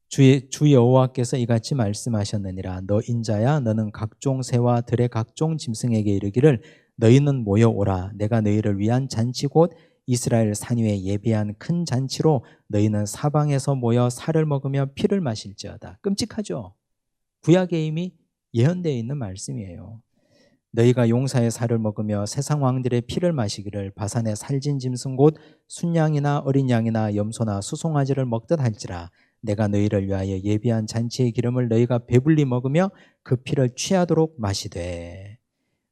주 여호와께서 이같이 말씀하셨느니라. 너 인자야, 너는 각종 새와 들의 각종 짐승에게 이르기를 너희는 모여오라. 내가 너희를 위한 잔치 곧 이스라엘 산 위에 예비한 큰 잔치로 너희는 사방에서 모여 살을 먹으며 피를 마실지어다. 끔찍하죠? 구약에 이미 예언되어 있는 말씀이에요. 너희가 용사의 살을 먹으며 세상 왕들의 피를 마시기를 바산의 살진 짐승 곧 순양이나 어린 양이나 염소나 수송아지를 먹듯 할지라. 내가 너희를 위하여 예비한 잔치의 기름을 너희가 배불리 먹으며 그 피를 취하도록 마시되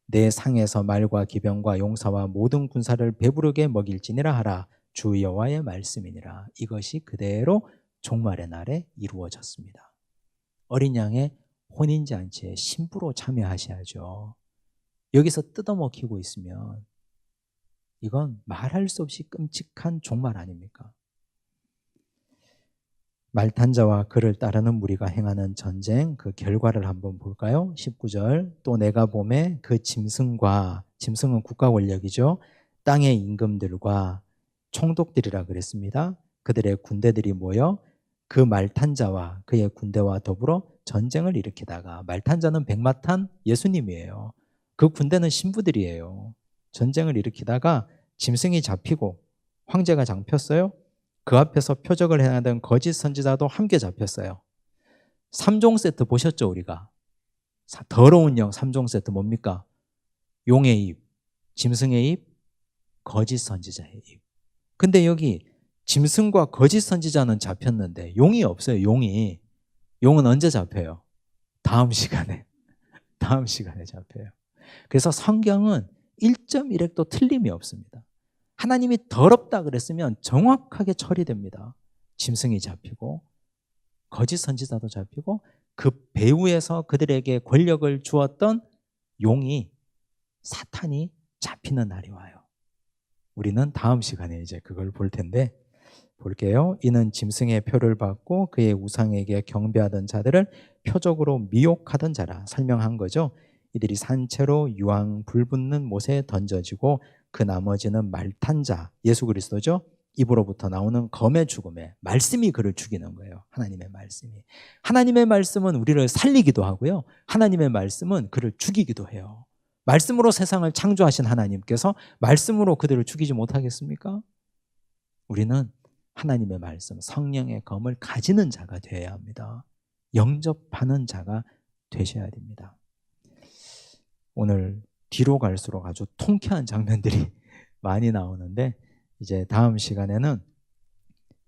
내 상에서 말과 기병과 용사와 모든 군사를 배부르게 먹일지니라 하라. 주 여호와의 말씀이니라. 이것이 그대로 종말의 날에 이루어졌습니다. 어린 양의 혼인잔치에 신부로 참여하셔야죠. 여기서 뜯어먹히고 있으면 이건 말할 수 없이 끔찍한 종말 아닙니까? 말탄 자와 그를 따르는 무리가 행하는 전쟁, 그 결과를 한번 볼까요? 19절, 또 내가 보매 그 짐승과, 짐승은 국가 권력이죠, 땅의 임금들과 총독들이라 그랬습니다. 그들의 군대들이 모여 그 말탄 자와 그의 군대와 더불어 전쟁을 일으키다가, 말탄 자는 백마탄 예수님이에요. 그 군대는 신부들이에요. 전쟁을 일으키다가 짐승이 잡히고 황제가 잡혔어요. 그 앞에서 표적을 행하던 거짓 선지자도 함께 잡혔어요. 3종 세트 보셨죠, 우리가? 더러운 영 3종 세트 뭡니까? 용의 입, 짐승의 입, 거짓 선지자의 입. 근데 여기 짐승과 거짓 선지자는 잡혔는데 용이 없어요. 용은 언제 잡혀요? 다음 시간에 잡혀요. 그래서 성경은 1.1획도 틀림이 없습니다. 하나님이 더럽다 그랬으면 정확하게 처리됩니다. 짐승이 잡히고 거짓 선지자도 잡히고 그 배후에서 그들에게 권력을 주었던 용이, 사탄이 잡히는 날이 와요. 우리는 다음 시간에 이제 그걸 볼 텐데 볼게요. 이는 짐승의 표를 받고 그의 우상에게 경배하던 자들을 표적으로 미혹하던 자라 설명한 거죠. 이들이 산채로 유황 불붙는 못에 던져지고 그 나머지는 말탄 자, 예수 그리스도죠. 입으로부터 나오는 검의 죽음에 말씀이 그를 죽이는 거예요. 하나님의 말씀이. 하나님의 말씀은 우리를 살리기도 하고요. 하나님의 말씀은 그를 죽이기도 해요. 말씀으로 세상을 창조하신 하나님께서 말씀으로 그들을 죽이지 못하겠습니까? 우리는 하나님의 말씀, 성령의 검을 가지는 자가 되어야 합니다. 영접하는 자가 되셔야 됩니다. 오늘 뒤로 갈수록 아주 통쾌한 장면들이 많이 나오는데 이제 다음 시간에는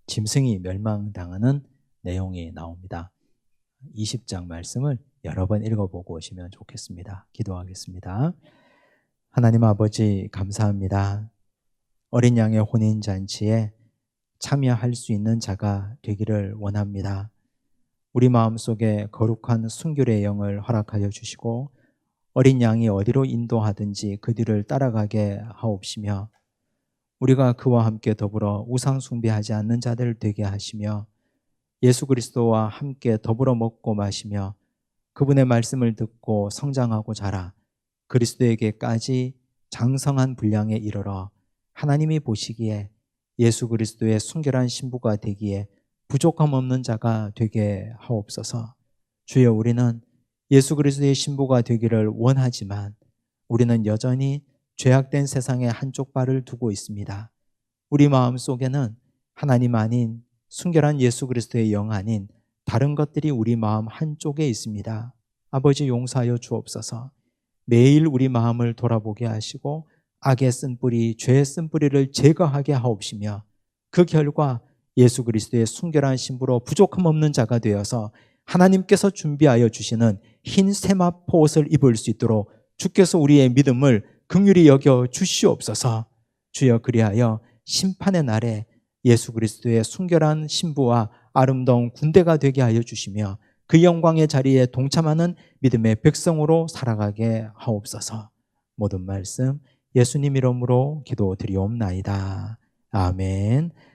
짐승이 멸망당하는 내용이 나옵니다. 20장 말씀을 여러 번 읽어보고 오시면 좋겠습니다. 기도하겠습니다. 하나님 아버지 감사합니다. 어린 양의 혼인잔치에 참여할 수 있는 자가 되기를 원합니다. 우리 마음속에 거룩한 순결의 영을 허락하여 주시고 어린 양이 어디로 인도하든지 그 뒤를 따라가게 하옵시며 우리가 그와 함께 더불어 우상 숭배하지 않는 자들 되게 하시며 예수 그리스도와 함께 더불어 먹고 마시며 그분의 말씀을 듣고 성장하고 자라 그리스도에게까지 장성한 분량에 이르러 하나님이 보시기에 예수 그리스도의 순결한 신부가 되기에 부족함 없는 자가 되게 하옵소서. 주여, 우리는 예수 그리스도의 신부가 되기를 원하지만 우리는 여전히 죄악된 세상에 한쪽 발을 두고 있습니다. 우리 마음속에는 하나님 아닌 순결한 예수 그리스도의 영 아닌 다른 것들이 우리 마음 한쪽에 있습니다. 아버지 용서하여 주옵소서. 매일 우리 마음을 돌아보게 하시고 악의 쓴뿌리, 죄의 쓴뿌리를 제거하게 하옵시며 그 결과 예수 그리스도의 순결한 신부로 부족함 없는 자가 되어서 하나님께서 준비하여 주시는 흰 세마포 옷을 입을 수 있도록 주께서 우리의 믿음을 긍휼히 여겨 주시옵소서. 주여, 그리하여 심판의 날에 예수 그리스도의 순결한 신부와 아름다운 군대가 되게 하여 주시며 그 영광의 자리에 동참하는 믿음의 백성으로 살아가게 하옵소서. 모든 말씀 예수님 이름으로 기도드리옵나이다. 아멘.